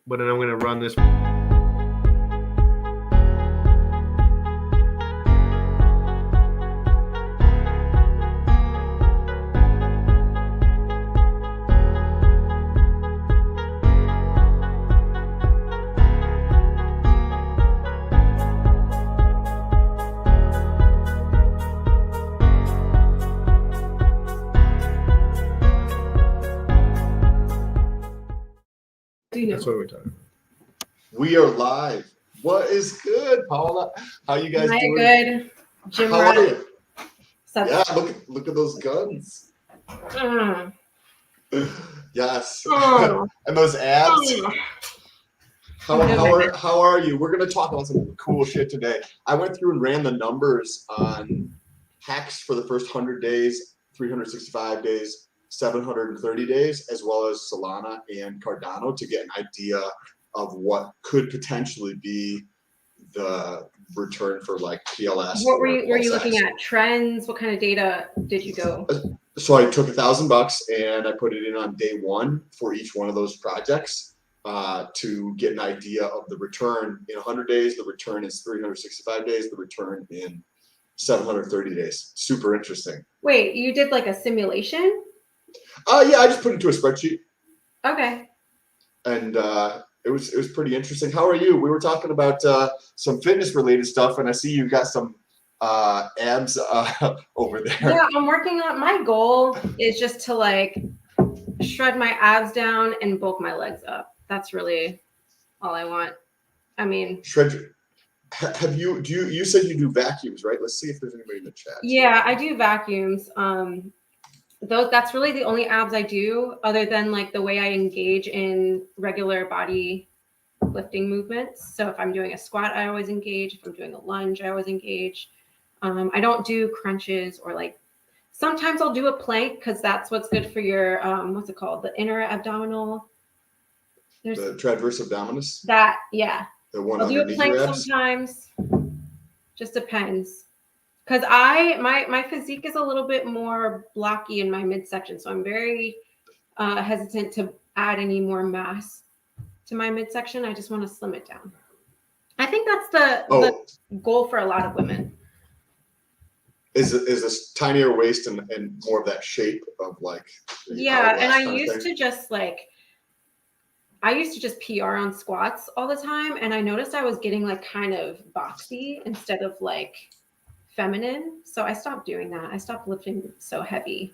but then I'm going to run this. That's what we're talking about. We are live. What is good, Paula? How you guys doing? Good. Jim, how are you? So yeah, look at those guns. Yes. And those abs. How are you? We're gonna talk about some cool shit today. I went through and ran the numbers on HEX for the first 100 days, 365 days, 730 days, as well as Solana and Cardano to get an idea of what could potentially be the return for like PLS. What were you looking at? Trends? What kind of data did you go? So I took $1,000 and I put it in on day one for each one of those projects to get an idea of the return in 100 days. The return is 365 days. The return in 730 days. Super interesting. Wait, you did like a simulation? Yeah, I just put it into a spreadsheet. Okay. And it was pretty interesting. How are you? We were talking about some fitness related stuff, and I see you got some abs over there. Yeah, I'm working on. My goal is just to like shred my abs down and bulk my legs up. That's really all I want. I mean, shred. You said you do vacuums, right? Let's see if there's anybody in the chat. Yeah, I do vacuums. That's really the only abs I do, other than like the way I engage in regular body lifting movements. So if I'm doing a squat, I always engage. If I'm doing a lunge, I always engage. I don't do crunches or like, sometimes I'll do a plank because that's what's good for your, what's it called? The inner abdominal. There's the transverse abdominis? That, yeah. The one I'll do a plank sometimes. Just depends. Because my physique is a little bit more blocky in my midsection, so I'm very hesitant to add any more mass to my midsection. I just want to slim it down. I think that's the goal for a lot of women. Is this tinier waist and more of that shape of like? Yeah, and I used to just PR on squats all the time, and I noticed I was getting like kind of boxy instead of like feminine, so I stopped doing that. I stopped lifting so heavy.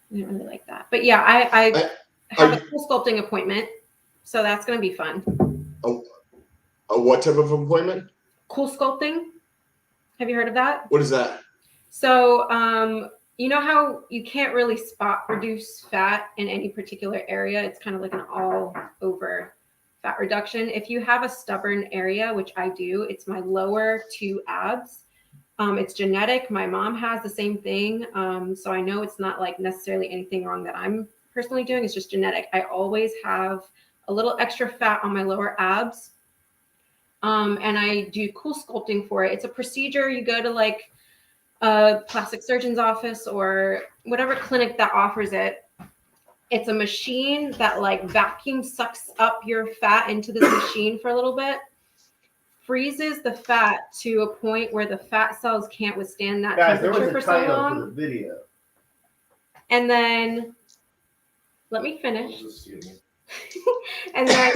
I didn't really like that. But yeah, I have a cool sculpting appointment, so that's going to be fun. A what type of appointment? Cool sculpting. Have you heard of that? What is that? So, you know how you can't really spot reduce fat in any particular area? It's kind of like an all over fat reduction. If you have a stubborn area, which I do, it's my lower two abs. It's genetic. My mom has the same thing. So I know it's not like necessarily anything wrong that I'm personally doing. It's just genetic. I always have a little extra fat on my lower abs. And I do cool sculpting for it. It's a procedure. You go to like a plastic surgeon's office or whatever clinic that offers it. It's a machine that like vacuum sucks up your fat into this machine for a little bit. Freezes the fat to a point where the fat cells can't withstand that temperature for so long. For the video. And then let me finish. And then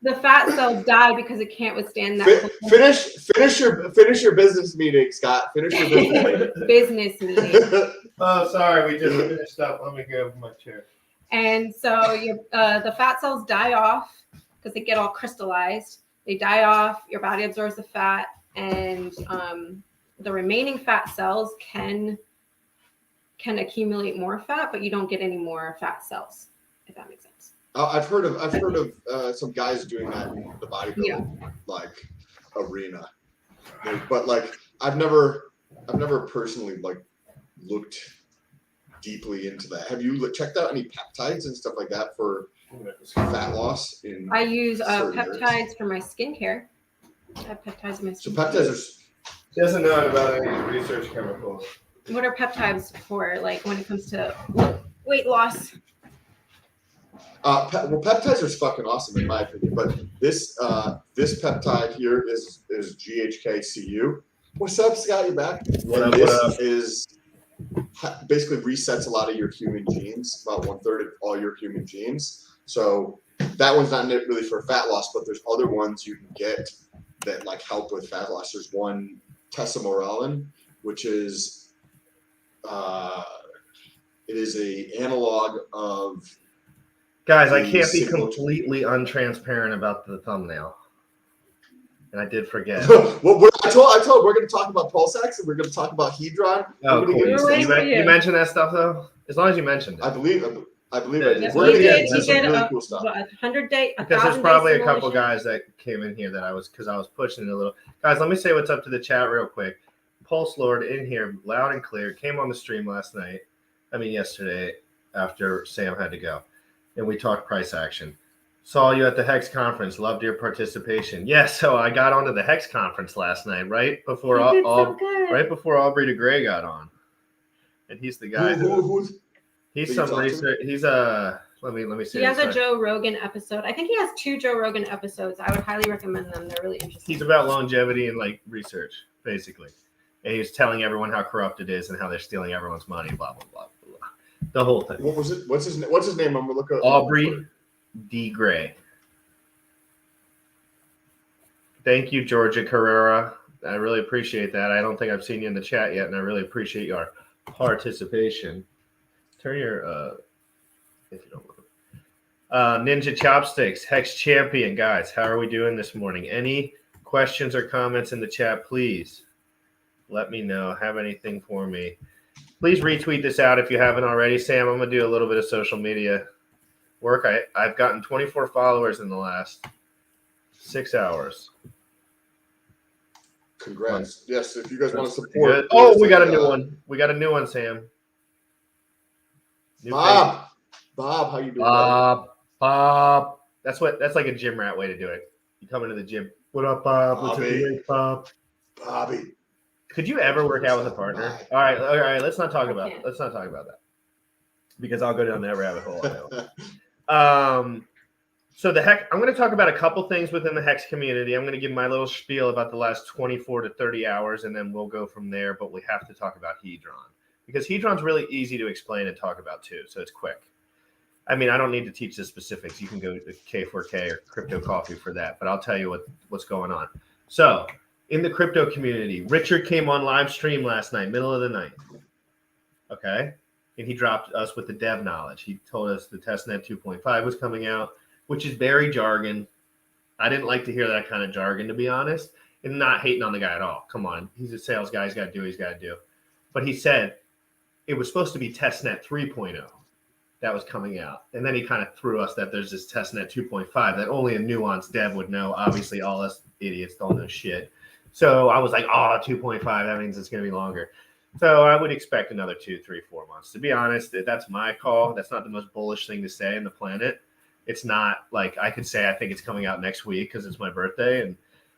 the fat cells die because it can't withstand that. Finish your business meeting, Scott. Finish your business meeting. Business meeting. Oh, sorry, we just finished up. Let me go over my chair. And so the fat cells die off because they get all crystallized. They die off, your body absorbs the fat, and the remaining fat cells can accumulate more fat, but you don't get any more fat cells, if that makes sense. I've heard of some guys doing that in the bodybuilding like arena, but like I've never personally like looked deeply into that. Have you checked out any peptides and stuff like that for fat loss? I use peptides for my skincare. I have peptides in my skincare. So peptides are. She doesn't know about any research chemicals. What are peptides for? Like when it comes to weight loss? Well, peptides are fucking awesome in my opinion, but this peptide here is GHKCU. What's up, Scott? You back? What And up, this what up? is basically resets a lot of your human genes, about 1/3 of all your human genes. So that one's not really for fat loss, but there's other ones you can get that like help with fat loss. There's one tesamorelin, which is it is a analog of. Guys, I the can't be signal- completely untransparent about the thumbnail. And I did forget. Well, I told we're going to talk about pulsax and we're going to talk about hedron. Oh, We're cool. gonna get We're into waiting some- for You mentioned that stuff, though? As long as you mentioned it. I believe I did. Yeah, We're He going to get did, into he some did really a cool stuff. 100-day, Because there's 1,000-day probably a couple simulation. guys that came in here that I was pushing it a little. Guys, let me say what's up to the chat real quick. Pulse Lord in here, loud and clear, came on the stream yesterday after Sam had to go. And we talked price action. Saw you at the HEX conference. Loved your participation. Yeah, so I got onto the HEX conference last night, right before He did so good. right before Aubrey de Grey got on. And he's the guy Who's he's Did you some talk to him? research. He's let me see. He has a this. Joe Rogan episode. I think he has 2 Joe Rogan episodes. I would highly recommend them. They're really interesting. He's about longevity and like research, basically. And he was telling everyone how corrupt it is and how they're stealing everyone's money, blah blah blah blah. The whole thing. what was it? What's his name? I'm gonna look up Aubrey D. Gray. Thank you, Georgia Carrera. I really appreciate that. I don't think I've seen you in the chat yet, and I really appreciate your participation. Turn your if you don't want. Ninja Chopsticks, Hex Champion, guys. How are we doing this morning? Any questions or comments in the chat, please let me know. Have anything for me? Please retweet this out if you haven't already. Sam, I'm gonna do a little bit of social media work. I've gotten 24 followers in the last 6 hours. Congrats. Yes, if you guys want to support. Good. Oh, we got a new one. We got a new one, Sam. New Bob, how you doing? buddy? Bob. That's like a gym rat way to do it. You come into the gym. What up, Bob? What's up, Bobby. Bob? Bobby. Could you ever work out with a partner? All right. Let's not talk about Okay. that because I'll go down that rabbit hole. I know. So I'm going to talk about a couple things within the Hex community. I'm going to give my little spiel about the last 24 to 30 hours, and then we'll go from there. But we have to talk about Hedron because Hedron's really easy to explain and talk about too. So it's quick. I mean, I don't need to teach the specifics. You can go to K4K or Crypto Coffee for that, but I'll tell you what's going on. So in the crypto community, Richard came on live stream last night, middle of the night. Okay. And he dropped us with the dev knowledge. He told us the testnet 2.5 was coming out, which is very jargon. I didn't like to hear that kind of jargon, to be honest, and not hating on the guy at all. Come on. He's a sales guy. He's got to do what he's got to do. But he said it was supposed to be testnet 3.0 that was coming out. And then he kind of threw us that there's this testnet 2.5 that only a nuanced dev would know. Obviously, all us idiots don't know shit. So I was like, 2.5, that means it's going to be longer. So I would expect another 2, 3, 4 months. To be honest, that's my call. That's not the most bullish thing to say on the planet. It's not like I could say I think it's coming out next week because it's my birthday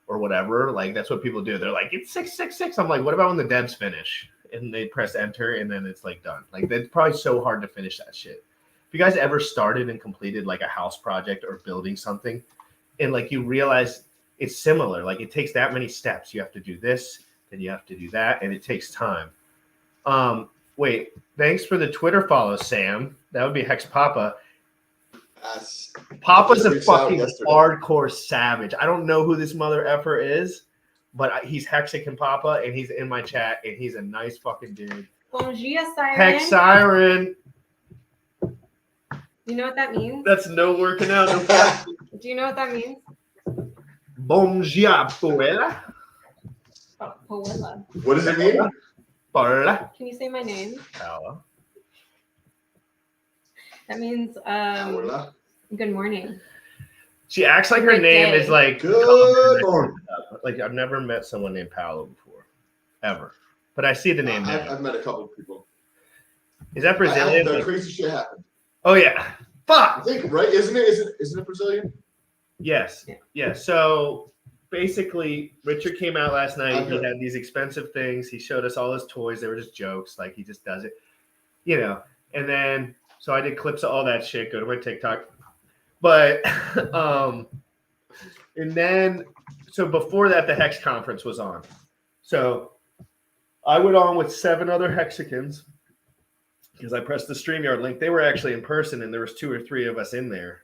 or whatever. Like that's what people do. They're like, it's 666. I'm like, what about when the devs finish and they press enter and then it's like done? Like that's probably so hard to finish that shit. If you guys ever started and completed like a house project or building something and like you realize it's similar, like it takes that many steps. You have to do this, then you have to do that, and it takes time. Wait, thanks for the Twitter follow, Sam. That would be Hex Papa. Yes. Papa's I a reached out fucking yesterday. hardcore savage. I don't know who this mother effer is, but he's Hexican Papa, and he's in my chat, and he's a nice fucking dude. Bon dia, siren. Hex Siren. You know what that means? That's no working out. No Do you know what that means? Bon dia, Puella. Oh, Poella. What does it mean? Paula. Can you say my name? Paula. That means Hola. good morning. She acts like her Good name day. is like Good morning. Like I've never met someone named Paolo before, ever. But I see the name now. I've met a couple of people. Is that Brazilian? The crazy shit happened. Oh yeah. I Fuck. think, right? Isn't it Brazilian? Yes. Yeah. Yeah. So basically, Richard came out last night. Okay. He had these expensive things. He showed us all his toys. They were just jokes. Like he just does it, you know. And then so I did clips of all that shit. Go to my TikTok. But and then so before that, the Hex conference was on. So I went on with 7 other Hexicans because I pressed the StreamYard link. They were actually in person, and there was 2 or 3 of us in there.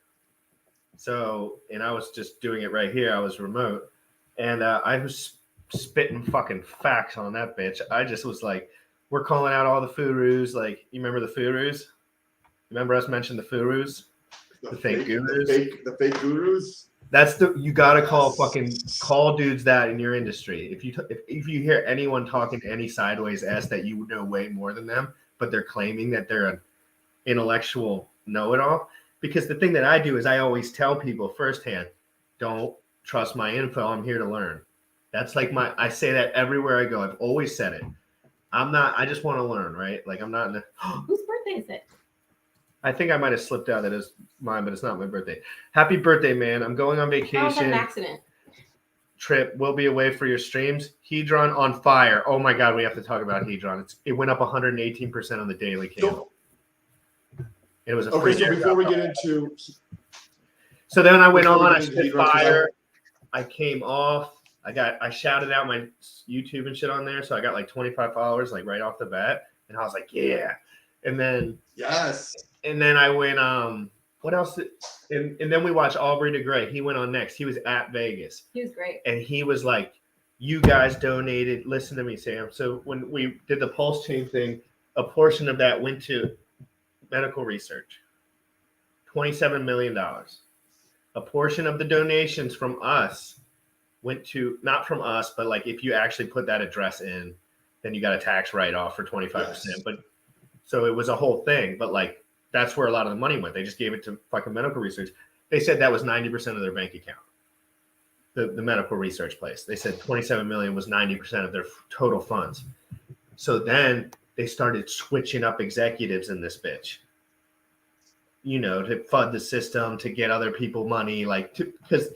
So, and I was just doing it right here. I was remote, and I was spitting fucking facts on that bitch. I just was like, we're calling out all the Furus. Like, you remember the Furus? Remember us mentioning the Furus? The fake gurus? The fake gurus? That's you gotta call dudes that in your industry. If you hear anyone talking to any sideways ass that you know way more than them, but they're claiming that they're an intellectual know-it-all, because the thing that I do is I always tell people firsthand, don't trust my info. I'm here to learn. That's like I say that everywhere I go. I've always said it. I just want to learn, right? Like I'm not in the Whose birthday is it? I think I might have slipped out that it's mine, but it's not my birthday. Happy birthday, man. I'm going on That was vacation. an accident. Trip. We'll be away for your streams. Hedron on fire. Oh my God, we have to talk about Hedron. It went up 118% on the daily candle. It was a free. Okay, so before we get into. So then I went on. I into spit Hedron, fire. I came off. I shouted out my YouTube and shit on there, so I got like 25 followers like right off the bat, and I was like, yeah. And then Yes. And then I went, what else? And then we watched Aubrey de Grey. He went on next. He was at Vegas. He was great. And he was like, you guys donated. Listen to me, Sam. So when we did the pulse chain thing, a portion of that went to medical research. $27 million. A portion of the donations from us went to, not from us, but like if you actually put that address in, then you got a tax write-off for 25%. Yes. But so it was a whole thing. But like, that's where a lot of the money went. They just gave it to fucking medical research. They said that was 90% of their bank account. The medical research place. They said 27 million was 90% of their total funds. So then they started switching up executives in this bitch. You know, to fund the system, to get other people money, because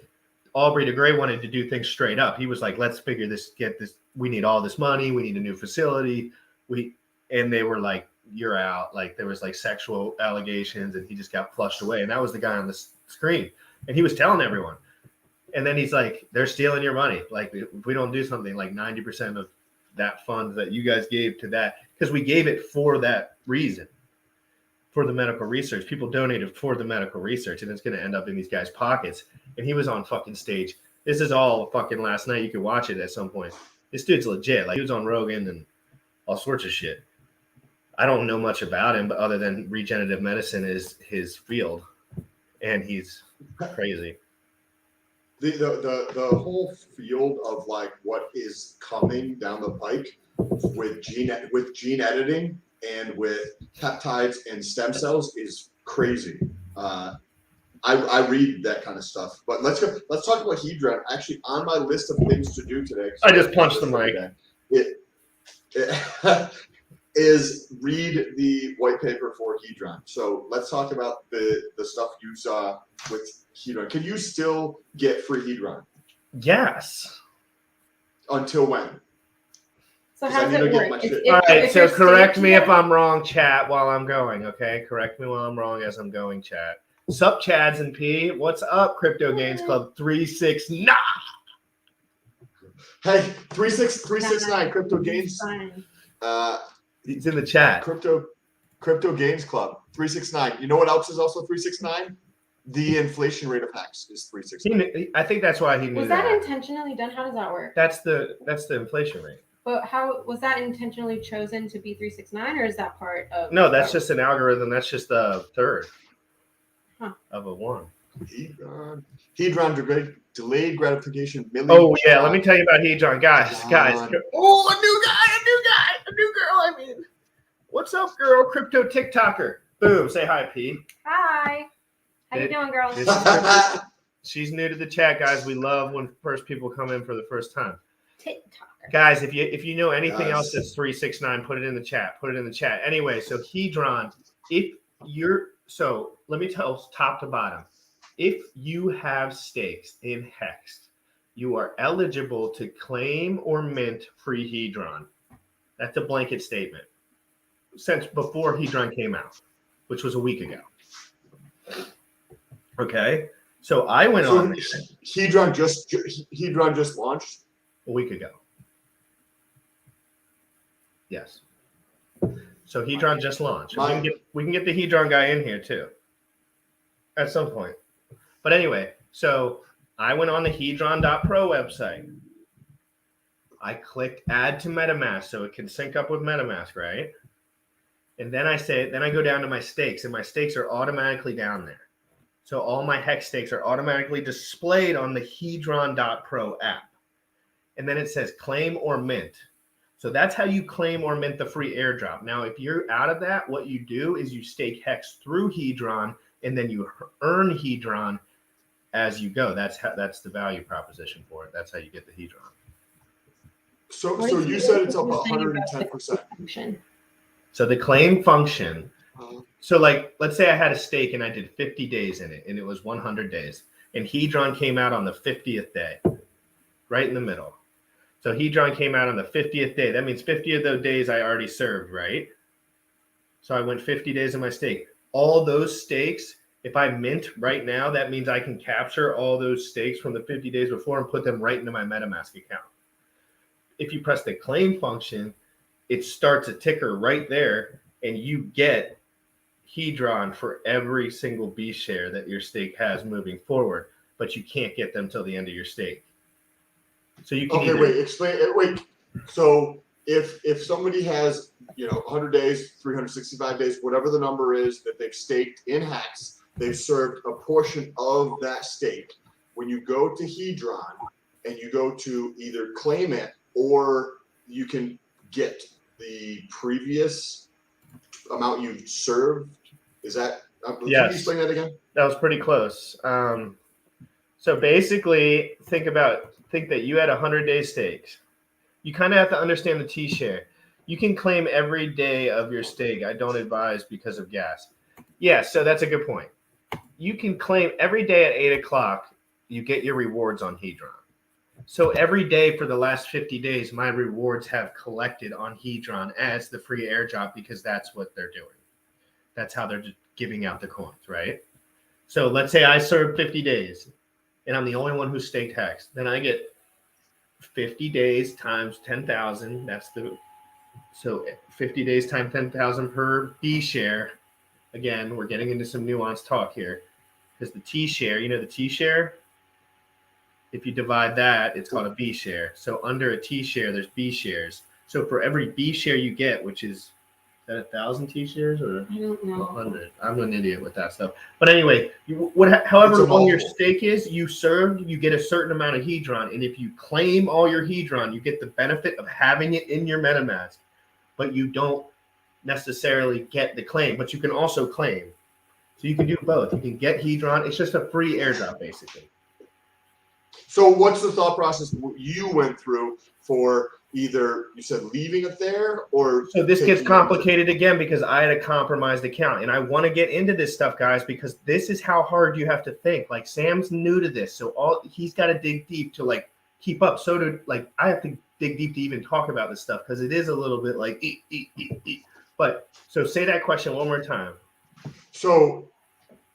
Aubrey de Grey wanted to do things straight up. He was like, let's figure this, get this. We need all this money. We need a new facility. And they were like, you're out. Like there was like sexual allegations and he just got flushed away. And that was the guy on the screen. And he was telling everyone. And then he's like, they're stealing your money. Like if we don't do something, like 90% of that fund that you guys gave to that, because we gave it for that reason, for the medical research. People donated for the medical research and it's going to end up in these guys' pockets. And he was on fucking stage. This is all fucking last night. You could watch it at some point. This dude's legit. Like he was on Rogan and all sorts of shit. I don't know much about him, but other than regenerative medicine is his field, and he's crazy. The whole field of like what is coming down the pike with gene editing and with peptides and stem cells is crazy. I read that kind of stuff, but let's talk about HEDRON. Actually, on my list of things to do today, I just punched the mic. It is read the white paper for HEDRON. So let's talk about the stuff you saw with HEDRON. Can you still get free HEDRON? Yes. Until when? So how does it work? All right, so correct me if I'm wrong, chat, while I'm going, okay? Correct me while I'm wrong as I'm going, chat. Sup, Chads and P? What's up, Crypto Gains Club 369? Hey, 369 Crypto Gains. He's in the chat. Crypto Gains Club 369. You know what else is also 369? The inflation rate of HEX is 369. I think that's why he knew Was that intentionally done? How does that work? That's the inflation rate. But how was that intentionally chosen to be 369, or is that part of? No, that's just an algorithm. That's just a third of a one. HEDRON delayed gratification. Oh yeah, let me tell you about HEDRON, guys. Oh, a new girl. I mean, what's up, girl? Crypto TikToker. Boom. Say hi, P. Hi. How you doing, girls? She's new to the chat, guys. We love when first people come in for the first time. TikToker. Guys, if you know anything else that's 369, put it in the chat. Put it in the chat. Anyway, so HEDRON, let me tell top to bottom. If you have stakes in HEX, you are eligible to claim or mint free HEDRON. That's a blanket statement. Since before HEDRON came out, which was a week ago. Okay. So I went So on Hedron just launched. a week ago. Yes. So Hedron just launched. We can get the Hedron guy in here too at some point. But anyway, so I went on the Hedron.pro website. I clicked add to MetaMask so it can sync up with MetaMask, right? And then I go down to my stakes, and my stakes are automatically down there. So all my hex stakes are automatically displayed on the Hedron.pro app. And then it says claim or mint. So that's how you claim or mint the free airdrop. Now, if you're out of that, what you do is you stake hex through Hedron, and then you earn Hedron as you go. That's the value proposition for it. That's how you get the Hedron. So you said it's up 110%. So the claim function. So like, let's say I had a stake and I did 50 days in it, and it was 100 days, and Hedron came out on the 50th day, right in the middle. So Hedron came out on the 50th day. That means 50 of those days I already served, right? So I went 50 days of my stake. All those stakes, if I mint right now, that means I can capture all those stakes from the 50 days before and put them right into my MetaMask account. If you press the claim function, it starts a ticker right there, and you get Hedron for every single B share that your stake has moving forward, but you can't get them till the end of your stake. So you can wait. So if somebody has 100 days, 365 days, whatever the number is that they've staked in Hex, they've served a portion of that stake. When you go to Hedron and you go to either claim it, or you can get the previous amount you've served. Is that? Can you explain that again? That was pretty close. So basically, think that you had 100-day stakes. You kind of have to understand the T-share. You can claim every day of your stake. I don't advise because of gas. Yeah, so that's a good point. You can claim every day at 8 o'clock, you get your rewards on Hedron. So every day for the last 50 days, my rewards have collected on Hedron as the free airdrop because that's what they're doing. That's how they're just giving out the coins, right? So let's say I serve 50 days and I'm the only one who staked Hex. Then I get 50 days times 10,000. So 50 days times 10,000 per B share. Again, we're getting into some nuanced talk here because the T share, the T share, if you divide that, it's called a B share. So under a T share, there's B shares. So for every B share you get, which is that 1,000 T shares or I don't know. 100? I'm an idiot with that stuff. But anyway, however long your stake is, you get a certain amount of Hedron. And if you claim all your Hedron, you get the benefit of having it in your MetaMask. But you don't necessarily get the claim, but you can also claim. So you can do both. You can get Hedron. It's just a free airdrop, basically. So what's the thought process you went through for either, you said, leaving it there, or? So this gets complicated again because I had a compromised account, and I want to get into this stuff, guys, because this is how hard you have to think. Like, Sam's new to this, so he's got to dig deep to keep up. So I have to dig deep to even talk about this stuff because it is a little bit like But so say that question one more time. So,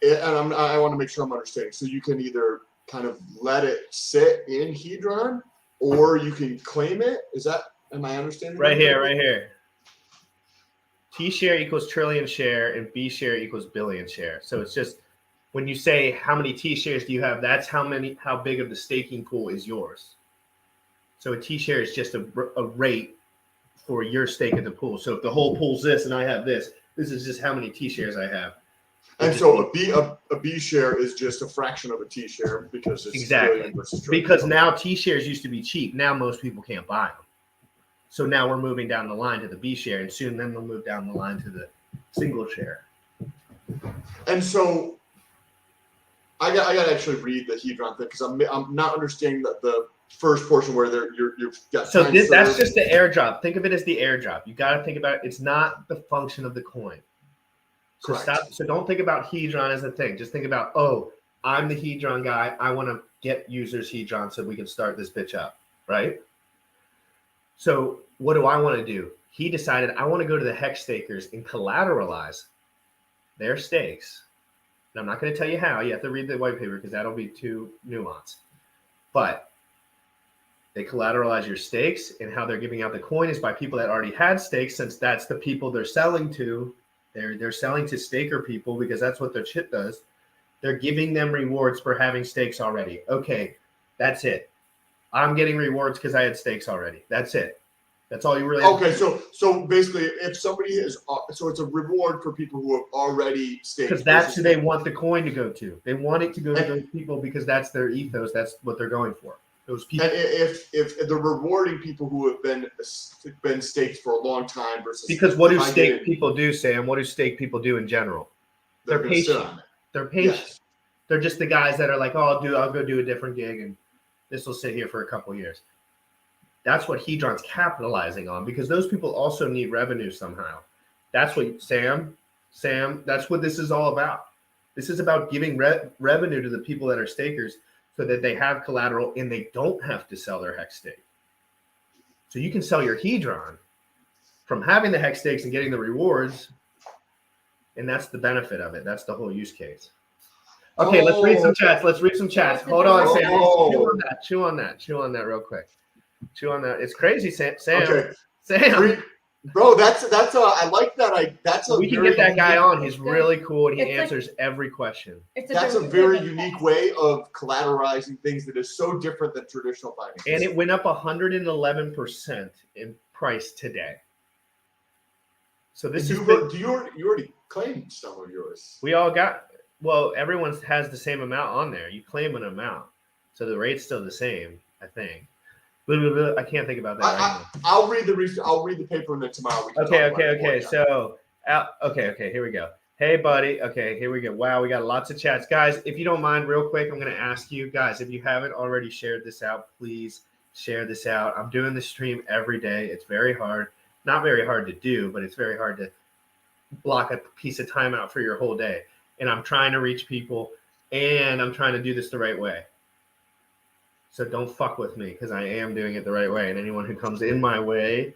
and I want to make sure I'm understanding. So you can either kind of let it sit in Hedron, or you can claim it. Am I understanding? Right here. T share equals trillion share, and B share equals billion share. So it's just when you say how many T shares do you have, that's how big of the staking pool is yours. So a T share is just a rate for your stake in the pool. So if the whole pool's this and I have this is just how many T shares I have. And so a B share is just a fraction of a T share because it's exactly because now T shares used to be cheap. Now most people can't buy them. So now we're moving down the line to the B share, and soon then they'll move down the line to the single share. And so I got to actually read the Hedron thing because I'm not understanding the first portion where you've got. So that's just the airdrop. Think of it as the airdrop. You got to think about it. It's not the function of the coin. So So don't think about Hedron as a thing. Just think about, I'm the Hedron guy. I want to get users Hedron so we can start this bitch up, right? So what do I want to do? He decided I want to go to the hex stakers and collateralize their stakes And I'm not going to tell you how. You have to read the white paper because that'll be too nuanced. But they collateralize your stakes, and how they're giving out the coin is by people that already had stakes, since that's the people they're selling to. They're selling to staker people because that's what their shit does. They're giving them rewards for having stakes already. Okay, that's it. I'm getting rewards because I had stakes already. That's it. That's all you really have to do. So basically, if somebody is, so it's a reward for people who have already staked. Because that's who they want the coin to go to. They want it to go to those people because that's their ethos. That's what they're going for. Those people. And if they're rewarding people who have been staked for a long time versus, because what do stake people do, Sam? What do stake people do in general? They're patient. They're patient. Yes. They're just the guys that are like, oh, I'll go do a different gig, and this will sit here for a couple of years. That's what Hedron's capitalizing on, because those people also need revenue somehow. That's what Sam, that's what this is all about. This is about giving revenue to the people that are stakers so that they have collateral and they don't have to sell their hex stake. So you can sell your Hedron from having the hex stakes and getting the rewards, and that's the benefit of it. That's the whole use case. Okay, let's read some chats. Hold on, Sam. Chew on that real quick. Chew on that. It's crazy, Sam. Okay. Sam. Bro, that's I like that. We can get that guy on. He's really cool, and he answers every question. That's a very unique way of collateralizing things that is so different than traditional finance. And it went up 111% in price today. So this is you already claimed some of yours. We all got. Well, everyone has the same amount on there. You claim an amount, so the rate's still the same, I think. I can't think about that right now. I'll read the paper and then tomorrow we can Okay. So, okay, here we go. Hey, buddy. Okay, here we go. Wow, we got lots of chats. Guys, if you don't mind, real quick, I'm going to ask you guys, if you haven't already shared this out, please share this out. I'm doing the stream every day. It's very hard. Not very hard to do, but it's very hard to block a piece of time out for your whole day. And I'm trying to reach people, and I'm trying to do this the right way. So don't fuck with me, because I am doing it the right way. And anyone who comes in my way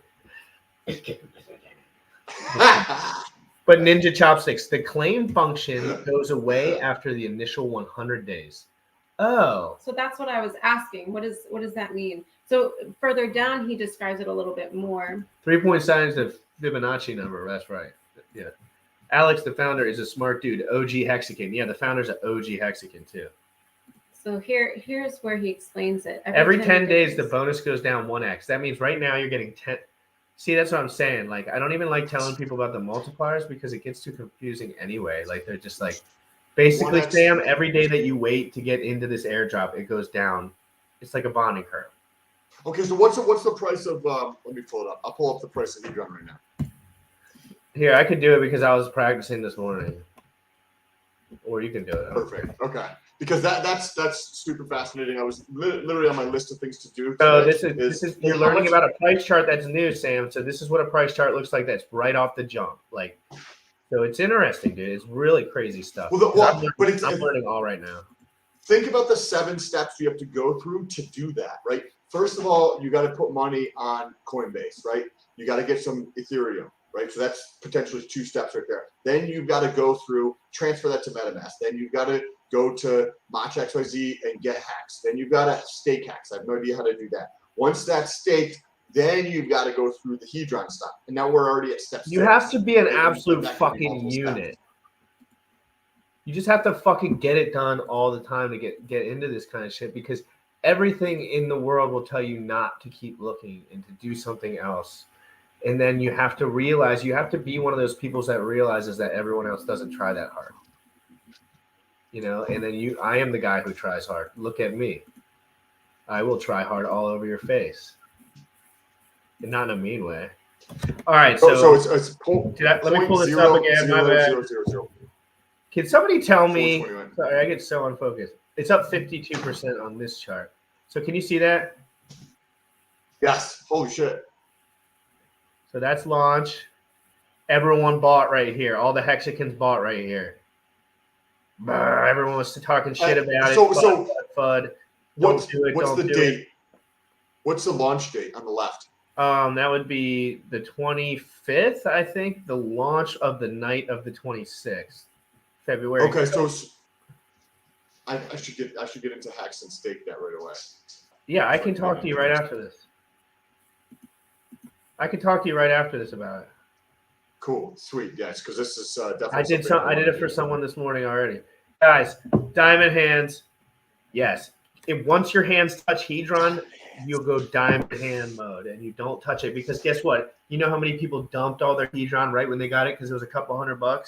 is getting But Ninja Chopsticks, the claim function goes away after the initial 100 days. Oh. So that's what I was asking. What does that mean? So further down, he describes it a little bit more. 3-point sign is the Fibonacci number. That's right. Yeah. Alex, the founder, is a smart dude. OG Hexican. Yeah, the founder's an OG Hexican too. So here's where he explains it. Every 10 days, the bonus goes down 1x. That means right now you're getting 10. See, that's what I'm saying. Like, I don't even like telling people about the multipliers because it gets too confusing anyway. Like, they're just like, basically, Sam, every day that you wait to get into this airdrop, it goes down. It's like a bonding curve. Okay, so what's the price of? Let me pull it up. I'll pull up the price of Hedron right now. Here, I could do it because I was practicing this morning. Or you can do it. Perfect. Okay. Because that's super fascinating. I was literally on my list of things to do. So this is you're learning about a price chart that's new, Sam. So this is what a price chart looks like. That's right off the jump. Like, so it's interesting, dude. It's really crazy stuff. I'm learning all right now. Think about the 7 steps you have to go through to do that, right? First of all, you got to put money on Coinbase, right? You got to get some Ethereum, right? So that's potentially 2 steps right there. Then you've got to go through, transfer that to MetaMask. Then you've got to go to Match XYZ and get Hex. Then you've got to stake Hex. I have no idea how to do that. Once that's staked, then you've got to go through the Hedron stuff. And now we're already at step 6. You have to be an absolute fucking unit. You just have to fucking get it done all the time to get into this kind of shit, because everything in the world will tell you not to keep looking and to do something else. And then you have to realize, you have to be one of those people that realizes that everyone else doesn't try that hard. You know, and then I am the guy who tries hard. Look at me. I will try hard all over your face. And not in a mean way. All right, so it's let me pull this up again. My bad. Can somebody tell me? Sorry, I get so unfocused. It's up 52% on this chart. So can you see that? Yes. Holy shit. So that's launch. Everyone bought right here. All the Hexicans bought right here. Everyone was talking shit about it. FUD. What's the date? What's the launch date on the left? That would be the 25th, I think. The launch of the night of the 26th. February. Okay, so I should get into Hex and stake that right away. Yeah, I can talk to you right after this. about it. Cool, sweet, yes, because this is definitely. I did something I did it for someone this morning already. Guys, diamond hands. Yes. Once your hands touch Hedron, you'll go diamond hand mode and you don't touch it because guess what? You know how many people dumped all their Hedron right when they got it because it was a couple $100?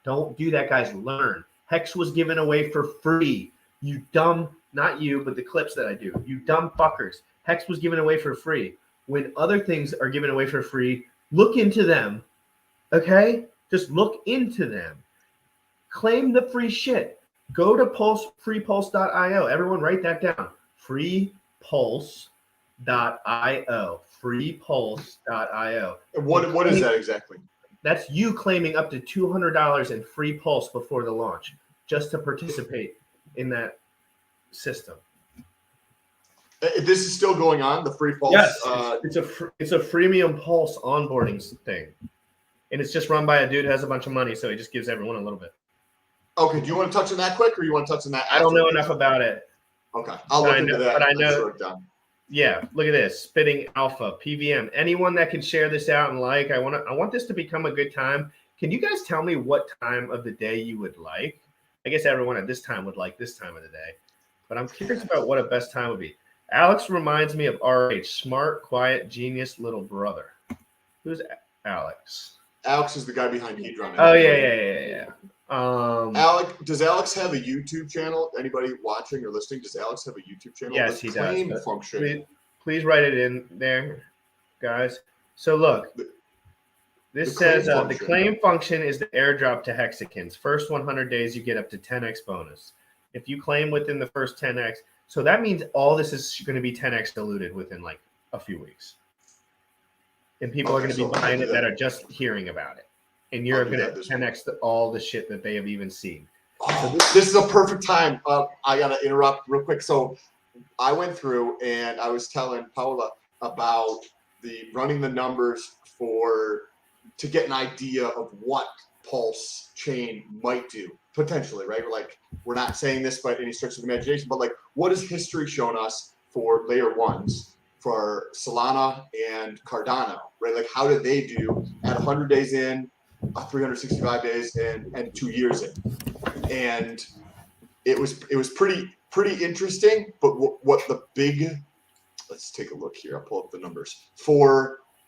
Don't do that, guys. Learn. Hex was given away for free. You dumb, not you, but the clips that I do. You dumb fuckers. Hex was given away for free. When other things are given away for free, look into them. Okay? Just look into them. Claim the free shit. Go to freepulse.io. Everyone write that down. Freepulse.io. Freepulse.io. What is that exactly? That's you claiming up to $200 in free pulse before the launch just to participate in that system. This is still going on, the free pulse. Yes, it's a freemium pulse onboarding thing, and it's just run by a dude who has a bunch of money, so he just gives everyone a little bit. Okay, do you want to touch on that quick, or you want to touch on that? I don't know enough about it. Okay, I'll look into that. But I know. Sure it done. Yeah, look at this. Spitting Alpha, PVM. Anyone that can share this out and I want this to become a good time. Can you guys tell me what time of the day you would like? I guess everyone at this time would like this time of the day. But I'm curious about what a best time would be. Alex reminds me of RH, smart, quiet, genius little brother. Who's Alex? Alex is the guy behind Hedron. Oh, yeah. Does Alex have a YouTube channel? Anybody watching or listening? Does Alex have a YouTube channel? Yes, he does. Claim function. Please write it in there, guys. So look, this says the claim function is the airdrop to Hexicans. First 100 days, you get up to 10x bonus. If you claim within the first 10x, so that means all this is going to be 10x diluted within like a few weeks. And people are going to be buying it that are just hearing about it. And you're going to 10x all the shit that they have even seen. Oh, this is a perfect time. I got to interrupt real quick. So I went through and I was telling Paula about running the numbers to get an idea of what Pulse Chain might do potentially, right? We're not saying this by any stretch of the imagination, but what has history shown us for layer ones for Solana and Cardano, right? How did they do at 100 days in, 365 days and 2 years in? And it was pretty interesting. But what the big, let's take a look here. I'll pull up the numbers.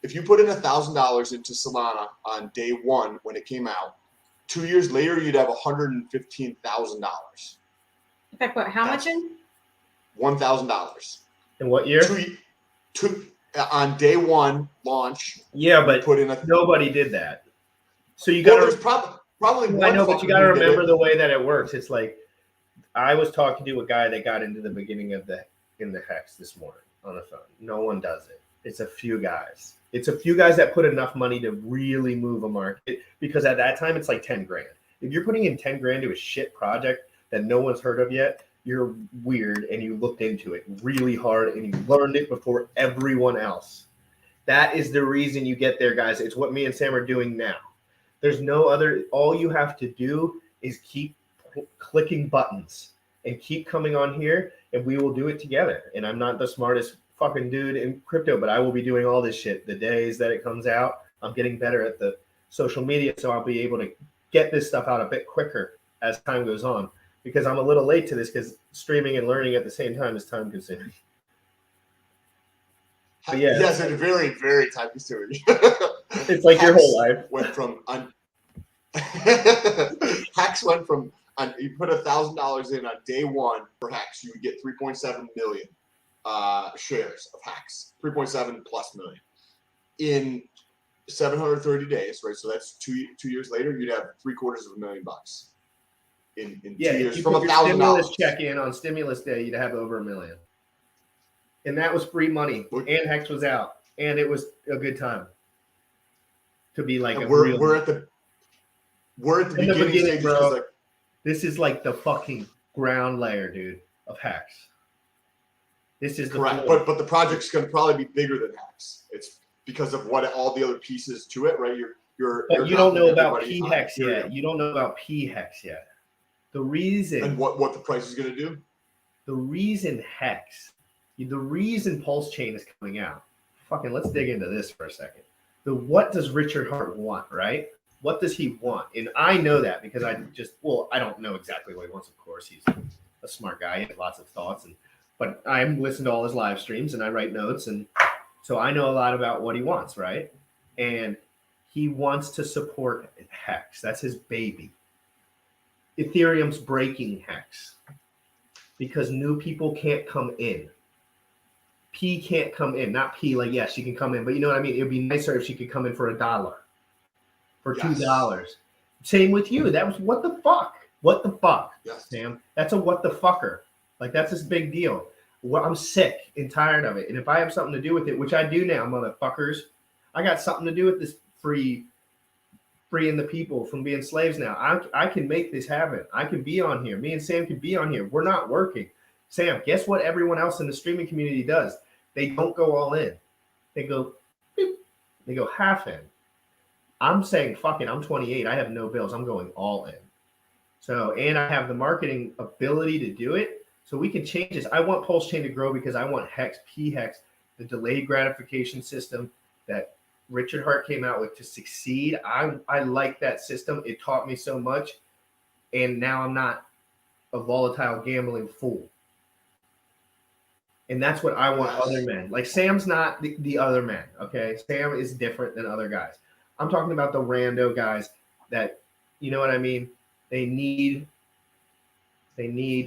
If you put in $1,000 into Solana on day one when it came out, 2 years later you'd have $115,000. In fact, how much in? $1,000. In what year? On day one launch. Yeah, but put in nobody did that. So you got to probably. I know, but you got to remember the way that it works. It's like I was talking to a guy that got into the beginning of the Hex this morning on the phone. No one does it. It's a few guys. It's a few guys that put enough money to really move a market because at that time it's like 10 grand. If you're putting in 10 grand to a shit project that no one's heard of yet, you're weird and you looked into it really hard and you learned it before everyone else. That is the reason you get there, guys. It's what me and Sam are doing now. There's no other. All you have to do is keep clicking buttons and keep coming on here and we will do it together. And I'm not the smartest fucking dude in crypto, but I will be doing all this shit the days that it comes out. I'm getting better at the social media, so I'll be able to get this stuff out a bit quicker as time goes on because I'm a little late to this because streaming and learning at the same time is time consuming. But yeah. Yes, it's very, very time consuming. It's like your whole life. Hex went from you put $1,000 in on day one for Hex, you would get 3.7 million shares of Hex, 3.7 plus million in 730 days, right? So that's two years later, you'd have $750,000 in 2 years from $1,000. Stimulus check in on stimulus day, you'd have over $1 million, and that was free money. And Hex was out, and it was a good time to be like. We're at the beginning stages, bro. This is like the fucking ground layer, dude, of Hex. This is correct, but the project's going to probably be bigger than Hex. It's because of what all the other pieces to it, right? You're But you don't know about everybody on PHEX Ethereum. yet. You don't know about PHEX yet. The reason And what the price is going to do? the reason Pulse Chain is coming out. Fucking let's dig into this for a second. What does Richard Hart want, right? What does he want? And I know that because I don't know exactly what he wants, of course. He's a smart guy. He has lots of thoughts, but I listen to all his live streams and I write notes, and so I know a lot about what he wants, right? And he wants to support HEX. That's his baby. Ethereum's breaking HEX because new people can't come in. P can't come in. Not P like, yes, she can come in, but you know what I mean? It would be nicer if she could come in for $1, for $2. Same with you. That was what the fuck? What the fuck, yes. Sam? That's a what the fucker. Like, that's this big deal. Well, I'm sick and tired of it. And if I have something to do with it, which I do now, motherfuckers, I got something to do with this freeing the people from being slaves now. I can make this happen. I can be on here. Me and Sam can be on here. We're not working. Sam, guess what everyone else in the streaming community does? They don't go all in. They go, beep. They go half in. I'm saying, fuck it, I'm 28. I have no bills. I'm going all in. So, and I have the marketing ability to do it. So we can change this. I want Pulse Chain to grow because I want HEX, PHEX, the delayed gratification system that Richard Hart came out with to succeed. I like that system. It taught me so much. And now I'm not a volatile gambling fool. And that's what I want other men. Like Sam's not the other men, okay? Sam is different than other guys. I'm talking about the rando guys that, you know what I mean? They need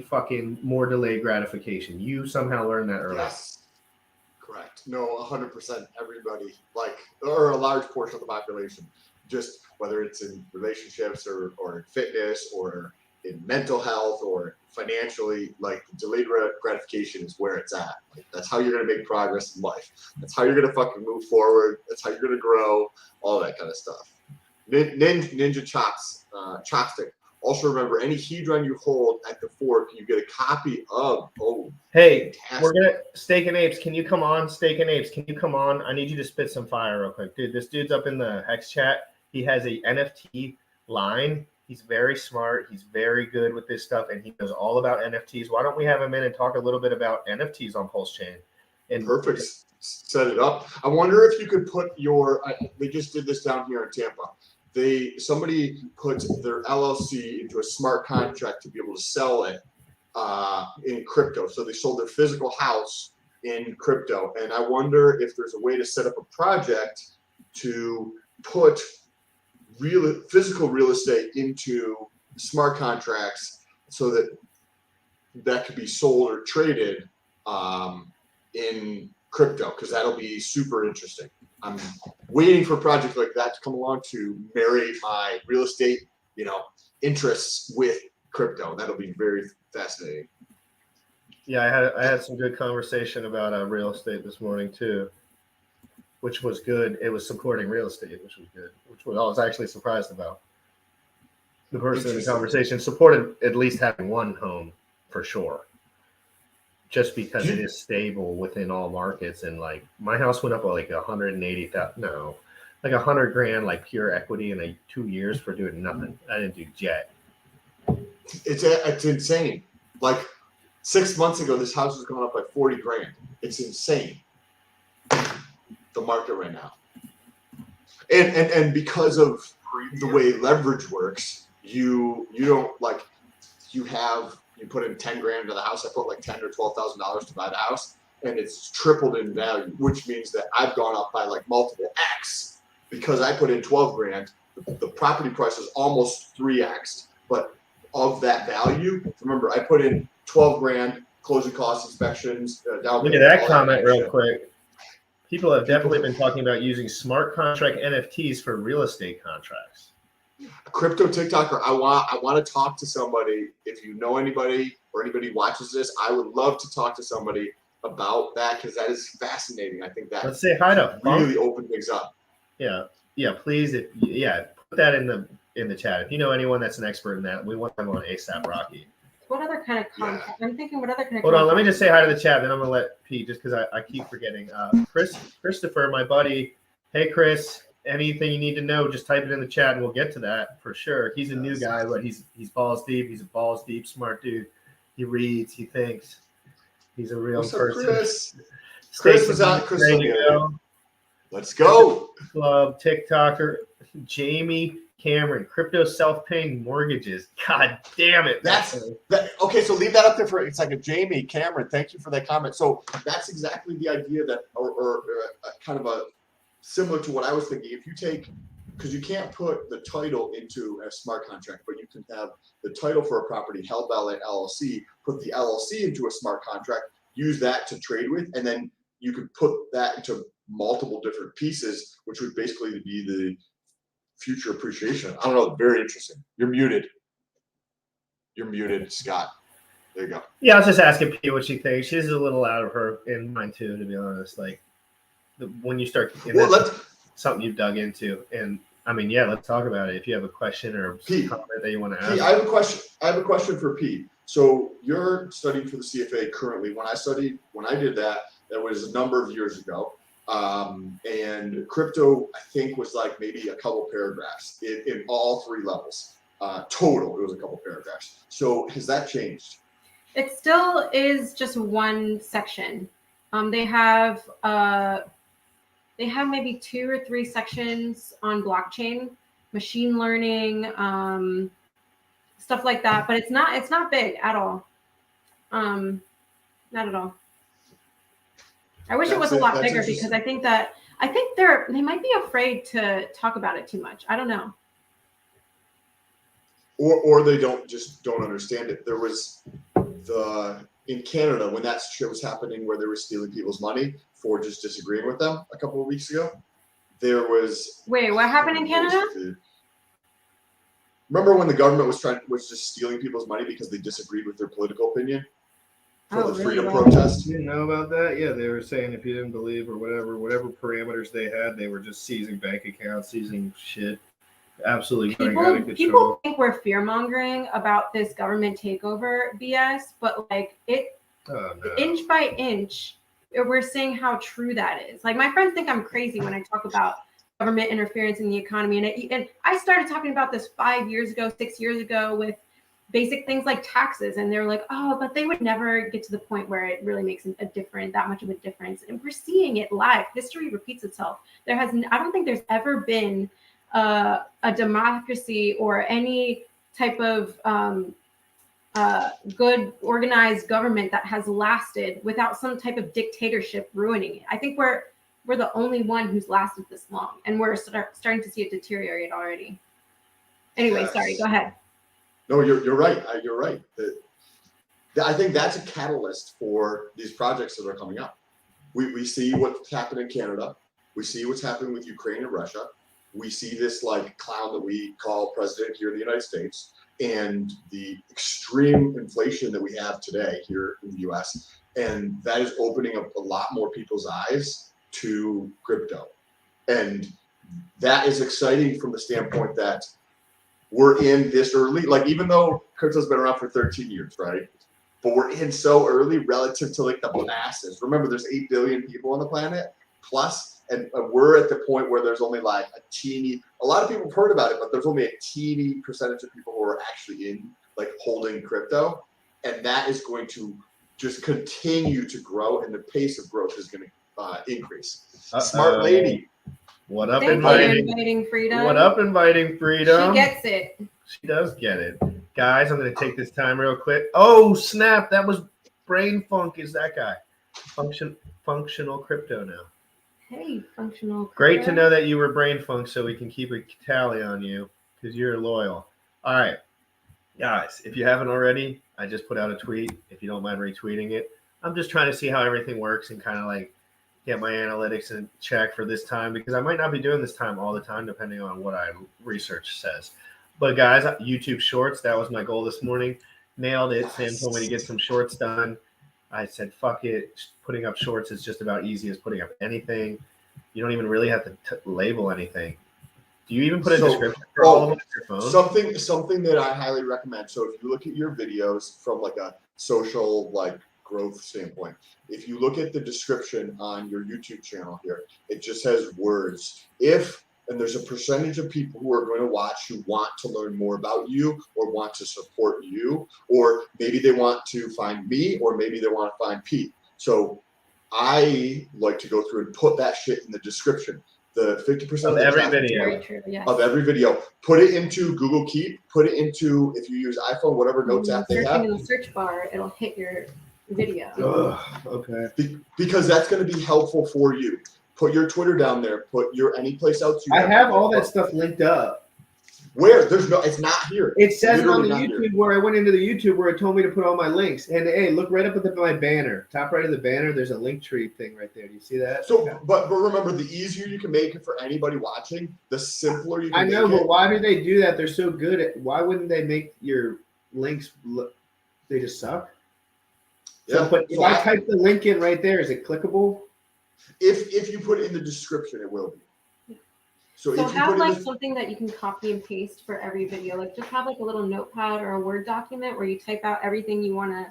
fucking more delayed gratification. You somehow learned that early. Yes. Correct. No, 100% everybody, like, or a large portion of the population, just whether it's in relationships or in fitness or in mental health or financially, like delayed gratification is where it's at. Like, that's how you're going to make progress in life. That's how you're going to fucking move forward. That's how you're going to grow, all that kind of stuff. Ninja Chopstick. Also remember, any HEDRON you hold at the fork, you get a copy of. Oh, hey, fantastic. We're gonna Steak and Apes. Can you come on? Steak and Apes, can you come on? I need you to spit some fire real quick, dude. This dude's up in the Hex chat. He has a NFT line. He's very smart. He's very good with this stuff, and he knows all about NFTs. Why don't we have him in and talk a little bit about NFTs on Pulse Chain? And perfect. Set it up. I wonder if you could put your. They just did this down here in Tampa. Somebody put their LLC into a smart contract to be able to sell it in crypto. So they sold their physical house in crypto, and I wonder if there's a way to set up a project to put physical real estate into smart contracts so that could be sold or traded in crypto, because that'll be super interesting. I'm waiting for a project like that to come along to marry my real estate, interests with crypto. That'll be very fascinating. yeah, I had some good conversation about real estate this morning too, which was good. It was supporting real estate, which was good, I was actually surprised about. The person in the conversation supported at least having one home for sure, just because it is stable within all markets. And like my house went up by like 180,000, no, like $100,000, like pure equity in 2 years for doing nothing. I didn't do jet. It's insane. Like 6 months ago, this house was going up by 40 grand. It's insane. The market right now. And because of the way leverage works, you don't like, you put in 10 grand into the house. I put like $10,000 or $12,000 to buy the house, and it's tripled in value, which means that I've gone up by like multiple X because I put in 12 grand. The property price is almost 3X, but of that value, remember, I put in 12 grand, closing costs, inspections, down Look at that comment real quick. People have definitely been talking about using smart contract NFTs for real estate contracts. A crypto TikToker, I want to talk to somebody. If you know anybody or anybody watches this, I would love to talk to somebody about that, because that is fascinating. I think that Let's say hi to really open things up. Yeah, please. Put that in the chat. If you know anyone that's an expert in that, we want them on ASAP Rocky. What other kind of content? I'm thinking, what other kind of Hold on, let me content? just say hi to the chat, then I'm gonna let Pete, just because I keep forgetting. Christopher, my buddy. Hey, Chris. anything you need to know, just type it in the chat and we'll get to that for sure. He's a new guy, but he's balls deep. He's a balls deep, smart dude. He reads, he thinks. He's a real What's up, person. Chris? Chris was out. Chris Ready to go. Let's go. Club, TikToker, Jamie Cameron, crypto self-paying mortgages. God damn it. Okay, so leave that up there for it's like a Jamie Cameron. Thank you for that comment. So that's exactly the idea that, or kind of a similar to what I was thinking. If you take, because you can't put the title into a smart contract, but you can have the title for a property held by an LLC, put the LLC into a smart contract, use that to trade with, and then you could put that into multiple different pieces, which would basically be the future appreciation. I don't know. Very interesting. You're muted. You're muted, Scott. There you go. Yeah, I was just asking Pete what she thinks. She's a little out of her in mine too, to be honest. Like when you start, something you've dug into, and I mean, yeah, let's talk about it. If you have a question or Pete, comment that you want to ask, Pete, I have a question. I have a question for Pete. So you're studying for the CFA currently. When I did that was a number of years ago. And crypto, I think, was like maybe a couple paragraphs in all three levels. Total, it was a couple paragraphs. So has that changed? It still is just one section. They have maybe 2 or 3 sections on blockchain, machine learning, stuff like that. But it's not big at all. Not at all. I wish it was a lot bigger because I think they might be afraid to talk about it too much. I don't know. Or they don't understand it. There was in Canada when that shit was happening where they were stealing people's money for just disagreeing with them a couple of weeks ago. There was Wait, what happened in Canada? Remember when the government was just stealing people's money because they disagreed with their political opinion? For the freedom protest. You didn't know about that? Yeah, they were saying if you didn't believe or whatever parameters they had, they were just seizing bank accounts, seizing shit. Absolutely running out of control. People think we're fear mongering about this government takeover BS, but like inch by inch, we're seeing how true that is. Like my friends think I'm crazy when I talk about government interference in the economy, and I started talking about this 5 years ago, 6 years ago with basic things like taxes, and they're like, oh, but they would never get to the point where it really makes that much of a difference. And we're seeing it live. History repeats itself. I don't think there's ever been a democracy or any type of good organized government that has lasted without some type of dictatorship ruining it. I think we're the only one who's lasted this long, and we're starting to see it deteriorate already. Anyway, yes. Sorry, go ahead. No, you're right. You're right. I think that's a catalyst for these projects that are coming up. We see what's happened in Canada. We see what's happening with Ukraine and Russia. We see this like clown that we call president here in the United States, and the extreme inflation that we have today here in the U.S. And that is opening up a lot more people's eyes to crypto. And that is exciting from the standpoint that we're in this early, like even though crypto's been around for 13 years, right? But we're in so early relative to like the masses. Remember, there's 8 billion people on the planet plus, and we're at the point where there's only like a lot of people have heard about it, but there's only a teeny percentage of people who are actually in like holding crypto. And that is going to just continue to grow, and the pace of growth is going to increase. Smart lady. What up, inviting freedom? What up, inviting freedom? She gets it. She does get it. Guys, I'm going to take this time real quick. Oh, snap. That was Brain Funk is that guy. Functional crypto now. Hey, functional crypto. Great to know that you were Brain Funk so we can keep a tally on you because you're loyal. All right. Guys, if you haven't already, I just put out a tweet. If you don't mind retweeting it. I'm just trying to see how everything works and kind of like get my analytics in check for this time because I might not be doing this time all the time depending on what research says. But guys, YouTube Shorts, that was my goal this morning. Nailed it. Sam told me to get some shorts done. I said, fuck it. Putting up shorts is just about easy as putting up anything. You don't even really have to label anything. Do you even put a description for all of them on your phone? Something that I highly recommend. So if you look at your videos from like a social like growth standpoint, if you look at the description on your YouTube channel here, it just has words. If And there's a percentage of people who are going to watch who want to learn more about you or want to support you, or maybe they want to find me, or maybe they want to find Pete. So I like to go through and put that shit in the description. The 50% of the every traffic video. Very true. Yes. of every video. Put it into Google Keep. Put it into, if you use iPhone, whatever notes app they have. Searching in the search bar, it'll hit your video. Okay. Because that's going to be helpful for you. Put your Twitter down there. Put your any place else you I have all that stuff linked up. Where? There's no, it's not here. It says it on the Literally not YouTube where I went into the YouTube where it told me to put all my links. And hey, look right up at my banner. Top right of the banner, there's a link tree thing right there. Do you see that? So, but remember, the easier you can make it for anybody watching, the simpler you can I know, make but it. why do they do that? They're so good at. Why wouldn't they make your links look? They just suck. Yeah. So, but if I type the link in right there, is it clickable? If you put it in the description, it will be. So So if you have put like it in something that you can copy and paste for every video. Like just have like a little notepad or a Word document where you type out everything you want to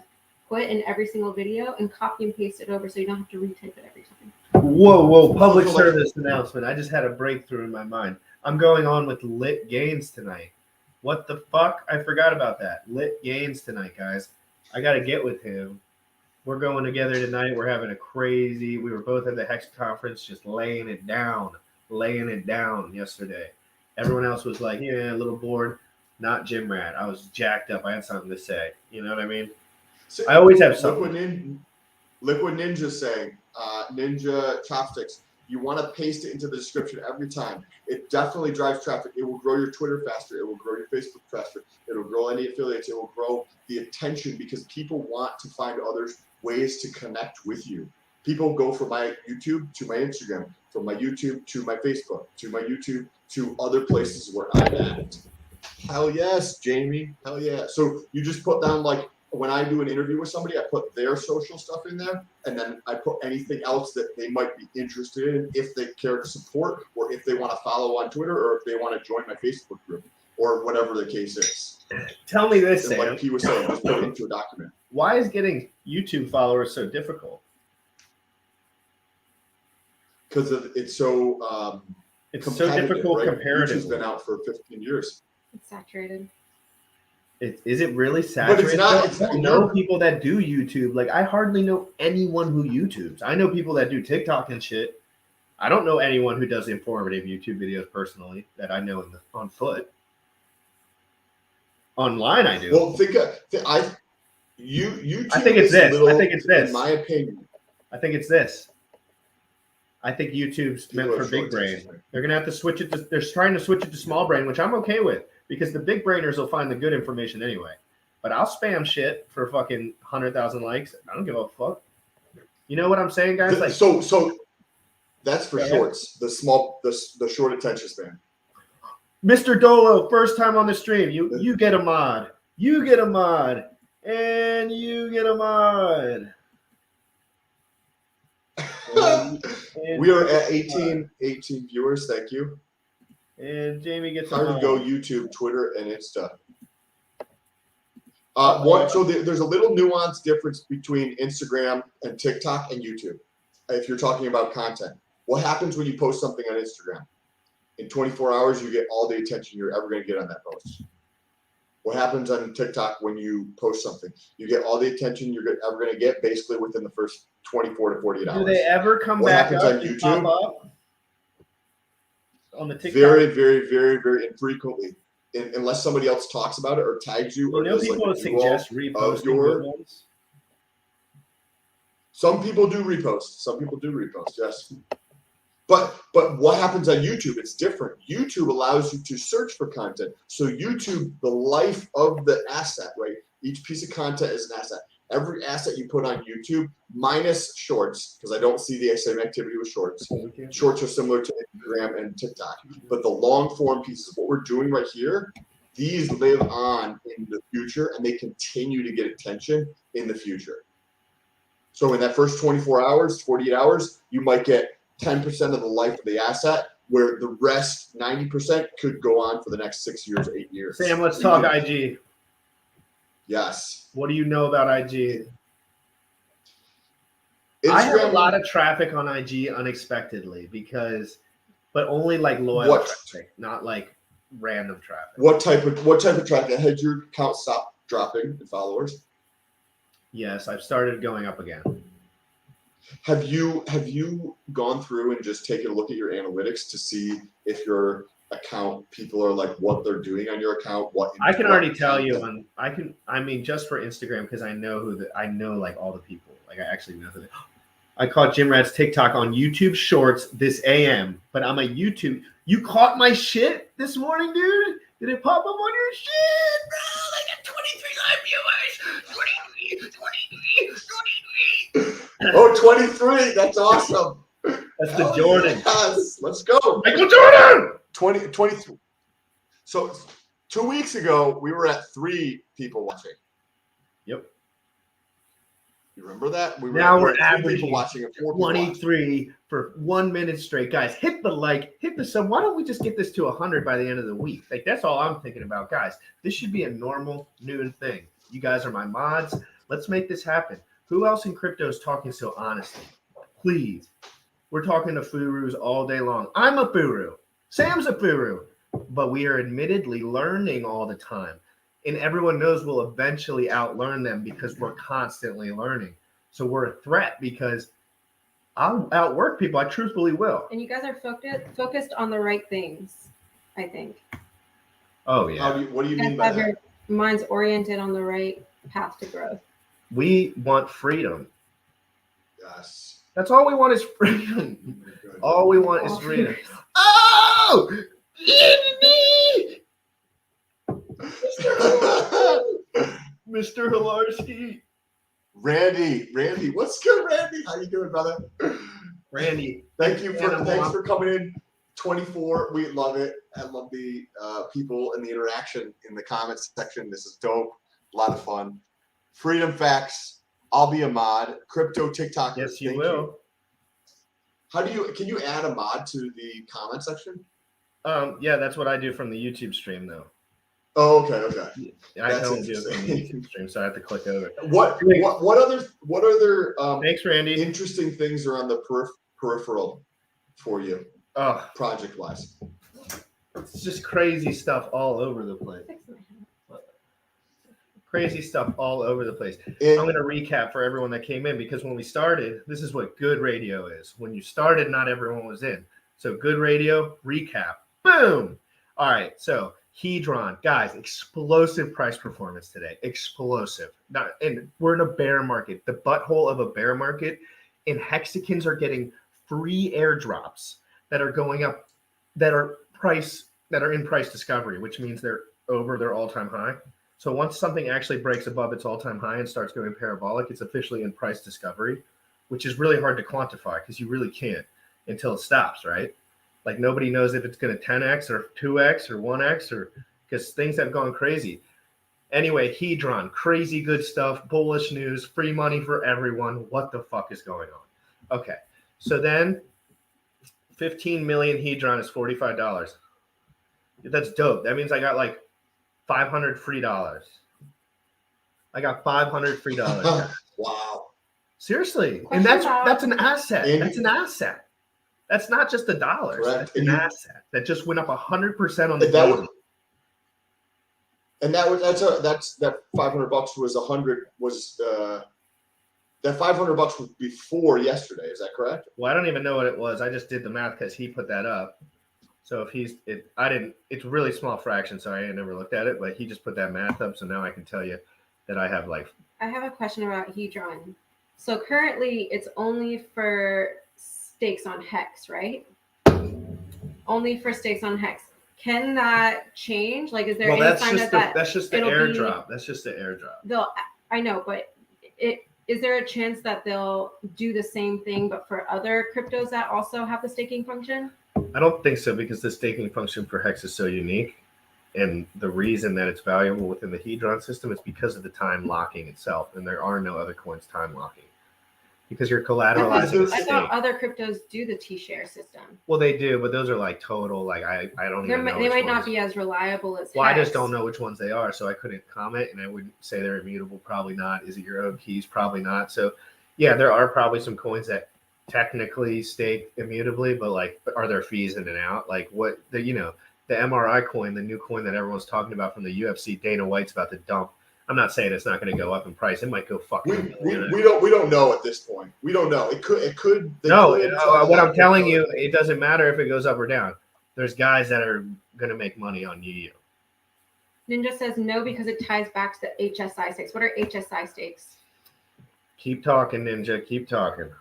put in every single video and copy and paste it over so you don't have to retype it every time. Whoa! Public So, like- service announcement. I just had a breakthrough in my mind. I'm going on with Lit Gains tonight. What the fuck? I forgot about that. Lit Gains tonight, guys. I got to get with him. We're going together tonight. We're having a crazy. We were both at the Hex conference, just laying it down yesterday. Everyone else was like, yeah, a little bored. Not gym rat. I was jacked up. I had something to say. You know what I mean? So I always have something. Liquid Ninja's saying, Ninja Chopsticks, you want to paste it into the description every time. It definitely drives traffic. It will grow your Twitter faster. It will grow your Facebook faster. It will grow any affiliates. It will grow the attention because people want to find others ways to connect with you. People go from my YouTube to my Instagram, from my YouTube to my Facebook, to my YouTube to other places where I'm at. Hell yes, Jamie. Hell yeah. So you just put down, like, when I do an interview with somebody, I put their social stuff in there, and then I put anything else that they might be interested in if they care to support, or if they want to follow on Twitter, or if they want to join my Facebook group, or whatever the case is. Tell me this, And Sam. like P was saying, just put it into a document. Why is getting YouTube followers so difficult? Because it's so It's so competitive, difficult right? YouTube's comparatively. been out for 15 years. It's saturated. Is it really saturated? But it's not. I don't know people that do YouTube. Like, I hardly know anyone who YouTubes. I know people that do TikTok and shit. I don't know anyone who does informative YouTube videos personally that I know on foot. Online, I do. Well, YouTube. I think it's is a this. little, I think it's this. In my opinion, I think it's this. I think YouTube's meant people for are big short brain. attention. They're gonna have to switch it to. They're trying to switch it to small brain, which I'm okay with because the big brainers will find the good information anyway. But I'll spam shit for fucking 100,000 likes. I don't give a fuck. You know what I'm saying, guys? Like, So that's for Yeah. shorts. The short attention span. Mr. Dolo, first time on the stream. You get a mod. You get a mod. And you get a mod. And We are at 18 viewers. Thank you. And Jamie gets a Hard to mod. go YouTube, Twitter, and Insta. There's a little nuance difference between Instagram and TikTok and YouTube. If you're talking about content, what happens when you post something on Instagram? In 24 hours, you get all the attention you're ever going to get on that post. What happens on TikTok when you post something? You get all the attention you're ever going to get basically within the first 24 to 48 hours. Do they ever come What back happens up on and YouTube? pop up? On the TikTok? Very, very, very, very infrequently. Unless somebody else talks about it or tags you. You Or know does, people like, that a duo suggest of reposting your- good ones? Some people do repost. Yes. But what happens on YouTube? It's different. YouTube allows you to search for content. So YouTube, the life of the asset, right? Each piece of content is an asset. Every asset you put on YouTube, minus shorts, because I don't see the same activity with shorts. Shorts are similar to Instagram and TikTok. But the long form pieces, what we're doing right here, these live on in the future and they continue to get attention in the future. So in that first 24 hours, 48 hours, you might get 10% of the life of the asset, where the rest, 90%, could go on for the next 6 years, 8 years. Sam, let's talk IG. Yes. What do you know about IG? I have a lot of traffic on IG unexpectedly because but only like loyal What? traffic, not like random traffic. What type of traffic? Had your account stopped dropping in followers? Yes, I've started going up again. Have you gone through and just taken a look at your analytics to see if your account people are like what they're doing on your account? I can already tell you I mean just for Instagram because I know I know like all the people. Like I actually know who they I caught Jim Rad's TikTok on YouTube Shorts this AM, but I'm a YouTube. You caught my shit this morning, dude? Did it pop up on your shit, bro? I got 23 live viewers. 23. Oh, 23. That's awesome. That's the Jordan. Yes. Let's go. Michael Jordan. 23. So 2 weeks ago, we were at 3 people watching. Yep. You remember that? Now we're at 3 averaging people watching and 4 people 23 for 1 minute straight. Guys, hit the like, hit the sub. Why don't we just get this to 100 by the end of the week? Like, that's all I'm thinking about, guys. This should be a normal noon thing. You guys are my mods. Let's make this happen. Who else in crypto is talking so honestly? Please. We're talking to Furus all day long. I'm a Furu. Sam's a Furu. But we are admittedly learning all the time. And everyone knows we'll eventually outlearn them because we're constantly learning. So we're a threat because I'll outwork people. I truthfully will. And you guys are focused on the right things, I think. Oh, yeah. What do you mean by that? Your mind's oriented on the right path to growth. We want freedom. Yes. That's all we want is freedom. Good. All we want is freedom. Oh! Mr. Hilarski. Randy, what's good, Randy? How you doing, brother? Randy, thanks for coming in. 24, we love it. I love the people and the interaction in the comments section. This is dope. A lot of fun. Freedom Facts. I'll be a mod. Crypto TikTok. Yes, you will. Can you add a mod to the comment section? Yeah, that's what I do from the YouTube stream, though. Oh, okay. I don't do it from the YouTube stream, so I have to click over. What other thanks, Randy. Interesting things are on the peripheral for you, project wise? It's just crazy stuff all over the place. Crazy stuff all over the place. I'm going to recap for everyone that came in because when we started, this is what good radio is. When you started, not everyone was in. So good radio, recap, boom. All right, so HEDRON, guys, explosive price performance today. Explosive. And we're in a bear market, the butthole of a bear market, and Hexicans are getting free airdrops that are going up, that are in price discovery, which means they're over their all-time high. So once something actually breaks above its all-time high and starts going parabolic, it's officially in price discovery, which is really hard to quantify because you really can't until it stops, right? Like nobody knows if it's going to 10x or 2x or 1x or because things have gone crazy. Anyway, HEDRON, crazy good stuff, bullish news, free money for everyone. What the fuck is going on? Okay, so then 15 million HEDRON is $45. That's dope. That means I got like 500 free dollars. I got 500 free dollars. Wow. Seriously. And that's an asset. That's an asset. That's not just the dollars. Correct. That's an asset that just went up 100% on the day. And that $500 was 100 was that $500 was before yesterday. Is that correct? Well, I don't even know what it was. I just did the math because he put that up. So if it's really small fraction, so I never looked at it, but he just put that math up. So now I can tell you that I have like. I have a question about HEDRON. So currently it's only for stakes on Hex, right? Only for stakes on Hex. Can that change? Like, is there any sign that's just the airdrop. That's just the airdrop. I know, but is there a chance that they'll do the same thing, but for other cryptos that also have the staking function? I don't think so because the staking function for Hex is so unique. And the reason that it's valuable within the HEDRON system is because of the time locking itself. And there are no other coins time locking because you're collateralizing. I thought other cryptos do the T-share system. Well, they do, but those are like total. Like I don't even know. They might not be as reliable as. Well, Hex. I just don't know which ones they are, so I couldn't comment, and I wouldn't say they're immutable. Probably not. Is it your own keys? Probably not. So, yeah, there are probably some coins that technically staked immutably, but like, are there fees in and out? Like what the the MRI coin, the new coin that everyone's talking about from the UFC, Dana White's about to dump. I'm not saying it's not going to go up in price. It might go fucking. We don't know at this point. We don't know. It could. What I'm telling you, it doesn't matter if it goes up or down. There's guys that are going to make money on you. Ninja says no because it ties back to the HSI stakes. What are HSI stakes? Keep talking, Ninja. Keep talking.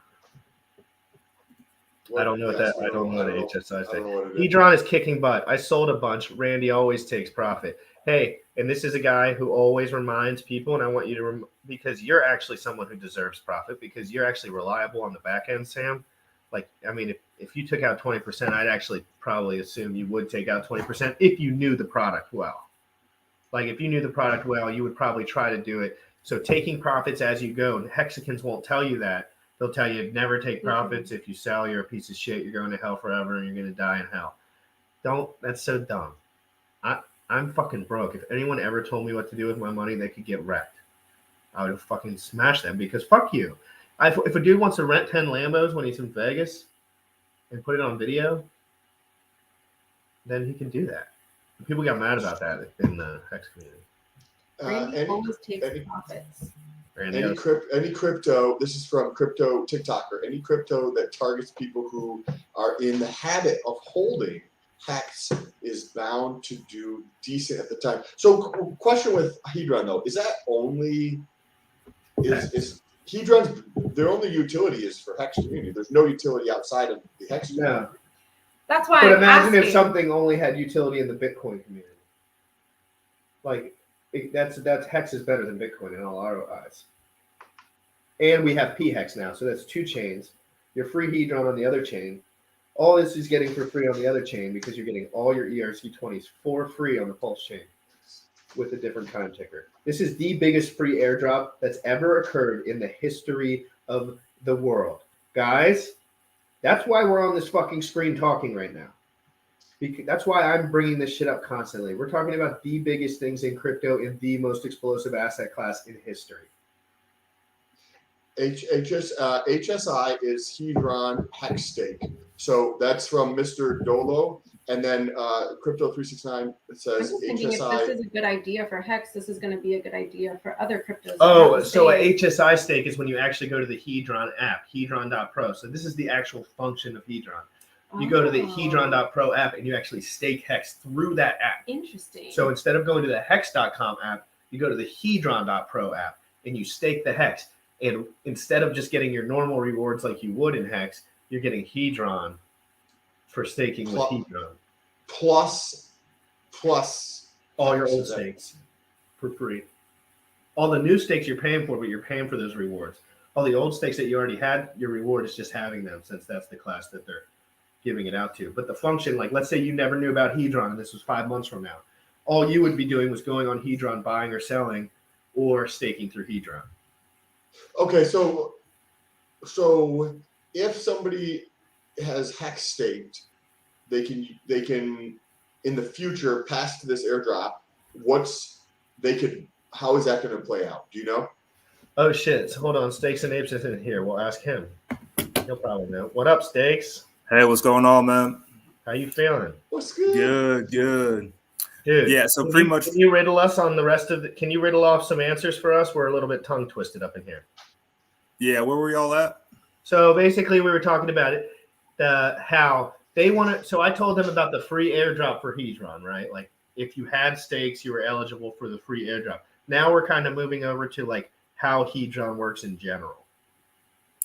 I don't know what that. I don't know what the HSI stakes. HEDRON is kicking butt. I sold a bunch. Randy always takes profit. Hey, and this is a guy who always reminds people, and I want you to because you're actually someone who deserves profit because you're actually reliable on the back end, Sam. Like, I mean, if you took out 20%, I'd actually probably assume you would take out 20% if you knew the product well. Like, if you knew the product well, you would probably try to do it. So taking profits as you go, and Hexicans won't tell you that. They'll tell you never take profits. If you sell, you're a piece of shit. You're going to hell forever, and you're going to die in hell. That's so dumb. I'm fucking broke. If anyone ever told me what to do with my money, they could get wrecked. I would fucking smash them because fuck you. If a dude wants to rent 10 Lambos when he's in Vegas and put it on video, then he can do that. People got mad about that in the Hex community. Randy always takes profits. Any crypto, this is from Crypto TikToker, any crypto that targets people who are in the habit of holding Hex is bound to do decent at the time. So question with HEDRON though, is that only is HEDRON's their only utility is for Hex community? There's no utility outside of the Hex community. No. That's why. But imagine if something only had utility in the Bitcoin community. Like that's Hex is better than Bitcoin in all our eyes. And we have PHEX now, so that's 2 chains. You're free HEDRON on the other chain. All this is getting for free on the other chain because you're getting all your ERC20s for free on the Pulse chain with a different time ticker. This is the biggest free airdrop that's ever occurred in the history of the world. Guys, that's why we're on this fucking screen talking right now. That's why I'm bringing this shit up constantly. We're talking about the biggest things in crypto in the most explosive asset class in history. HSI is HEDRON Hex stake. So that's from Mr. Dolo. And then Crypto 369 says I'm thinking HSI. if this is a good idea for Hex, this is going to be a good idea for other cryptos. Oh, so a HSI stake is when you actually go to the HEDRON app, hedron.pro. So this is the actual function of HEDRON. You go to the hedron.pro app and you actually stake Hex through that app. Interesting. So instead of going to the hex.com app, you go to the hedron.pro app and you stake the Hex. And instead of just getting your normal rewards like you would in Hex, you're getting HEDRON for staking with HEDRON. Plus all your old stakes for free. All the new stakes you're paying for, but you're paying for those rewards. All the old stakes that you already had, your reward is just having them since that's the class that they're giving it out to. But the function, like let's say you never knew about HEDRON and this was 5 months from now. All you would be doing was going on HEDRON, buying or selling, or staking through HEDRON. Okay, so if somebody has Hex staked, they can in the future pass to this airdrop. How is that going to play out? Do you know? Oh shit! So hold on, Stakes and Apes isn't here. We'll ask him. He'll probably know. What up, Stakes? Hey, what's going on, man? How you feeling? What's good? Good. Dude, yeah, so pretty much. Can you riddle us on the rest of the? Can you riddle off some answers for us? We're a little bit tongue twisted up in here. Yeah, where were y'all at? So basically, we were talking about it, how they want to. So I told them about the free airdrop for HEDRON, right? Like if you had stakes, you were eligible for the free airdrop. Now we're kind of moving over to like how HEDRON works in general.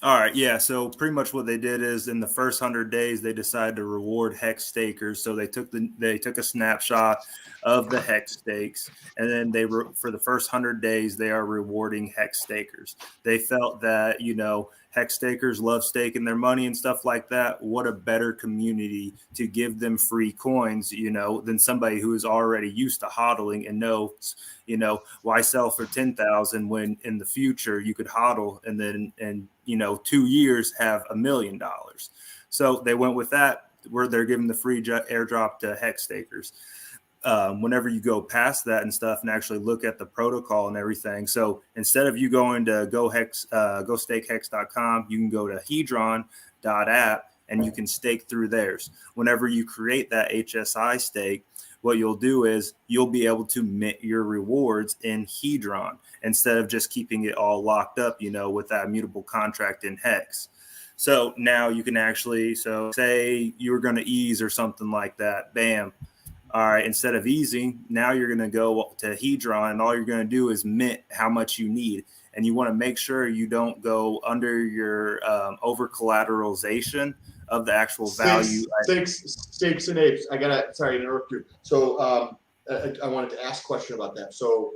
All right, yeah. So pretty much what they did is in the first 100 days they decided to reward Hex stakers. So they took a snapshot of the Hex stakes, and then for the first 100 days they are rewarding Hex stakers. They felt that Hex stakers love staking their money and stuff like that. What a better community to give them free coins, than somebody who is already used to hodling and knows, why sell for 10,000 when in the future you could hodl and then 2 years have $1 million. So they went with that where they're giving the free airdrop to Hex stakers. whenever you go past that and stuff and actually look at the protocol and everything. So instead of you going to gostakehex.com, you can go to HEDRON.app and you can stake through theirs. Whenever you create that HSI stake, what you'll do is you'll be able to mint your rewards in HEDRON instead of just keeping it all locked up, with that immutable contract in Hex. So now you can actually, so say you were going to ease or something like that, bam. All right, instead of easing, now you're going to go to HEDRON and all you're going to do is mint how much you need. And you want to make sure you don't go under your over collateralization of the actual value. Stakes and apes. Sorry to interrupt you. So I wanted to ask a question about that. So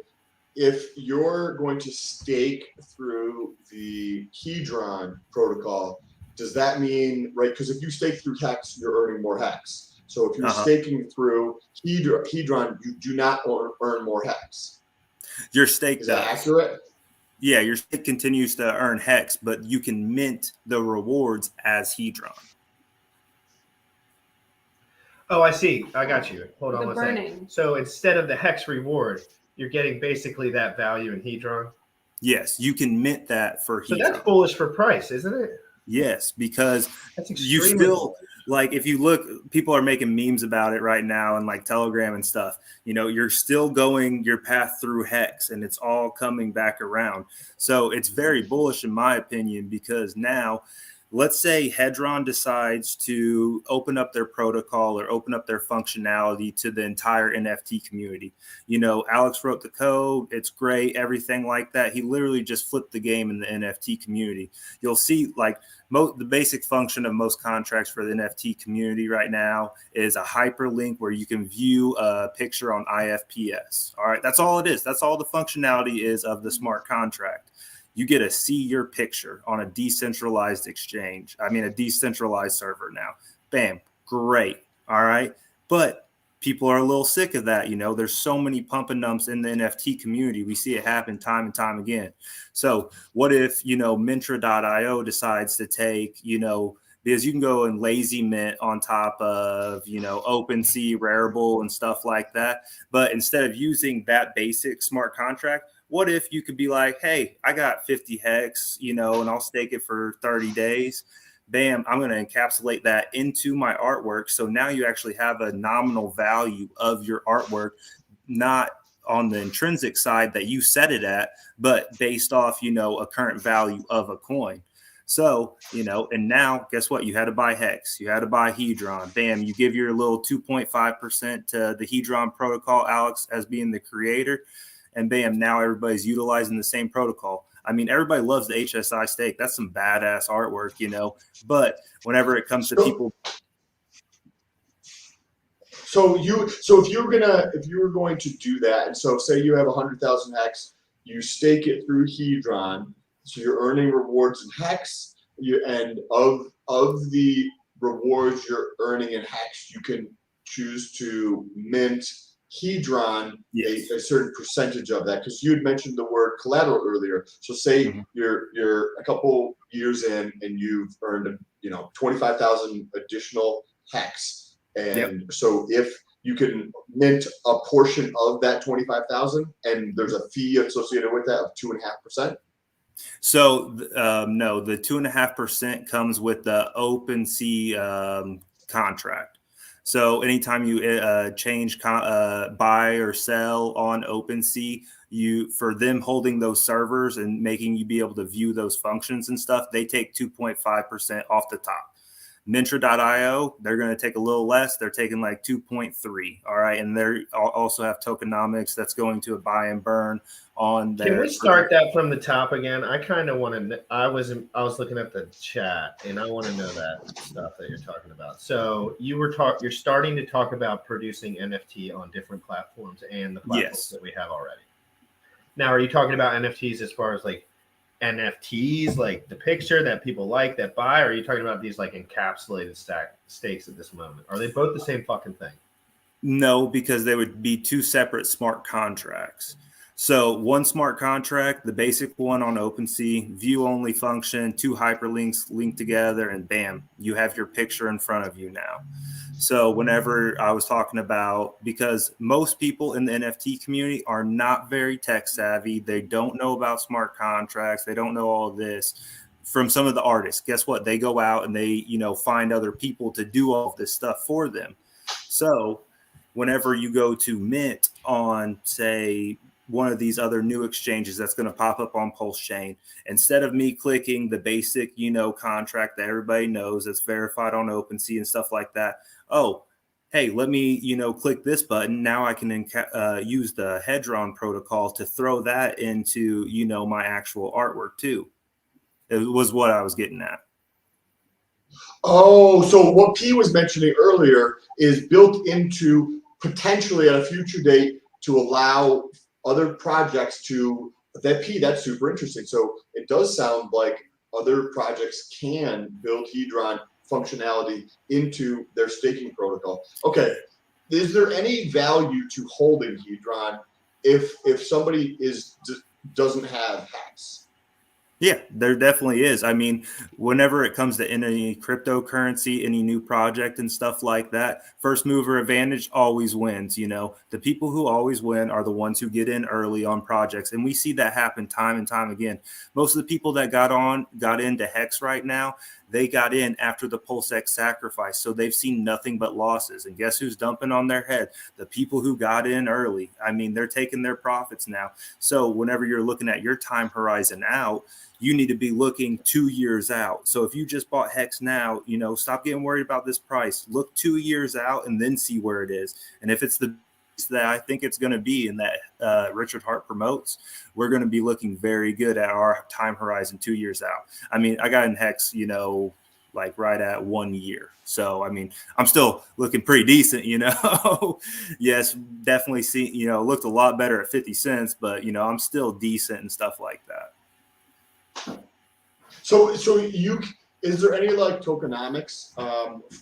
if you're going to stake through the HEDRON protocol, does that mean, right? Because if you stake through Hex, you're earning more Hex. So if you're staking through HEDRON, you do not earn more Hex. Your stake is that accurate? Yeah, your stake continues to earn Hex, but you can mint the rewards as HEDRON. Oh, I see. I got you. Hold on The one second. burning. So instead of the Hex reward, you're getting basically that value in HEDRON? Yes, you can mint that for So HEDRON. that's bullish for price, isn't it? Yes, because that's you still, like, if you look, people are making memes about it right now and like Telegram and stuff. You're still going your path through Hex and it's all coming back around. So it's very bullish in my opinion, because now, let's say HEDRON decides to open up their protocol or open up their functionality to the entire NFT community. Alex wrote the code. It's great. Everything like that. He literally just flipped the game in the NFT community. You'll see like the basic function of most contracts for the NFT community right now is a hyperlink where you can view a picture on IFPS. All right. That's all it is. That's all the functionality is of the smart contract. You get to see your picture on a decentralized exchange. A decentralized server now. Bam. Great. All right. But people are a little sick of that. There's so many pump and dumps in the NFT community. We see it happen time and time again. So what if, Mintra.io decides to take, because you can go and lazy mint on top of, OpenSea, Rarible and stuff like that. But instead of using that basic smart contract, what if you could be like, hey, I got 50 Hex, and I'll stake it for 30 days. Bam, I'm going to encapsulate that into my artwork. So now you actually have a nominal value of your artwork, not on the intrinsic side that you set it at, but based off, a current value of a coin. So, and now guess what? You had to buy Hex. You had to buy HEDRON. Bam, you give your little 2.5% to the HEDRON protocol, Alex, as being the creator. And bam, now everybody's utilizing the same protocol. Everybody loves the HSI stake. That's some badass artwork, But whenever it comes to people, so if you were going to do that, and so say you have 100,000 Hex, you stake it through HEDRON, so you're earning rewards in Hex, and of the rewards you're earning in Hex, you can choose to mint HEDRON a certain percentage of that, because you had mentioned the word collateral earlier. So say you're a couple years in and you've earned 25,000 additional Hex, and so if you can mint a portion of that 25,000, and there's a fee associated with that of 2.5%. So no, the 2.5% comes with the OpenSea contract. So anytime you change buy or sell on OpenSea, for them holding those servers and making you be able to view those functions and stuff, they take 2.5% off the top. Mintra.io, they're going to take a little less. They're taking like 2.3. All right. And they also have tokenomics that's going to a buy and burn on their. Can we start that from the top again? I kind of want to, I was looking at the chat and I want to know that stuff that you're talking about. So you're starting to talk about producing NFT on different platforms and the platforms that we have already. Now, are you talking about NFTs as far as like NFTs, like the picture that people like that buy, or are you talking about these like encapsulated stakes at this moment? Are they both the same fucking thing? No, because they would be two separate smart contracts. So one smart contract, the basic one on OpenSea, view only function, two hyperlinks linked together, and bam, you have your picture in front of you now. So whenever I was talking about, because most people in the NFT community are not very tech savvy, they don't know about smart contracts, they don't know all of this. From some of the artists, guess what? They go out and they, find other people to do all of this stuff for them. So whenever you go to mint on, say, one of these other new exchanges that's going to pop up on Pulse Chain, instead of me clicking the basic, contract that everybody knows that's verified on OpenSea and stuff like that, oh, hey, let me, click this button. Now I can use the HEDRON protocol to throw that into, my actual artwork too. It was what I was getting at. Oh, so what P was mentioning earlier is built into potentially at a future date to allow other projects to that's super interesting. So it does sound like other projects can build HEDRON functionality into their staking protocol. Okay, is there any value to holding HEDRON if somebody doesn't have HEX? Yeah, there definitely is. I mean, whenever it comes to any cryptocurrency, any new project and stuff like that, first mover advantage always wins. The people who always win are the ones who get in early on projects. And we see that happen time and time again. Most of the people that got into Hex right now, they got in after the PulseX sacrifice. So they've seen nothing but losses. And guess who's dumping on their head? The people who got in early. I mean, they're taking their profits now. So whenever you're looking at your time horizon out, you need to be looking 2 years out. So if you just bought Hex now, stop getting worried about this price. Look 2 years out and then see where it is. And if it's the that I think it's going to be and that Richard Hart promotes, we're going to be looking very good at our time horizon 2 years out. I mean, I got in Hex, like right at 1 year. So, I mean, I'm still looking pretty decent, Yes, definitely looked a lot better at 50 cents, but, I'm still decent and stuff like that. So is there any like tokenomics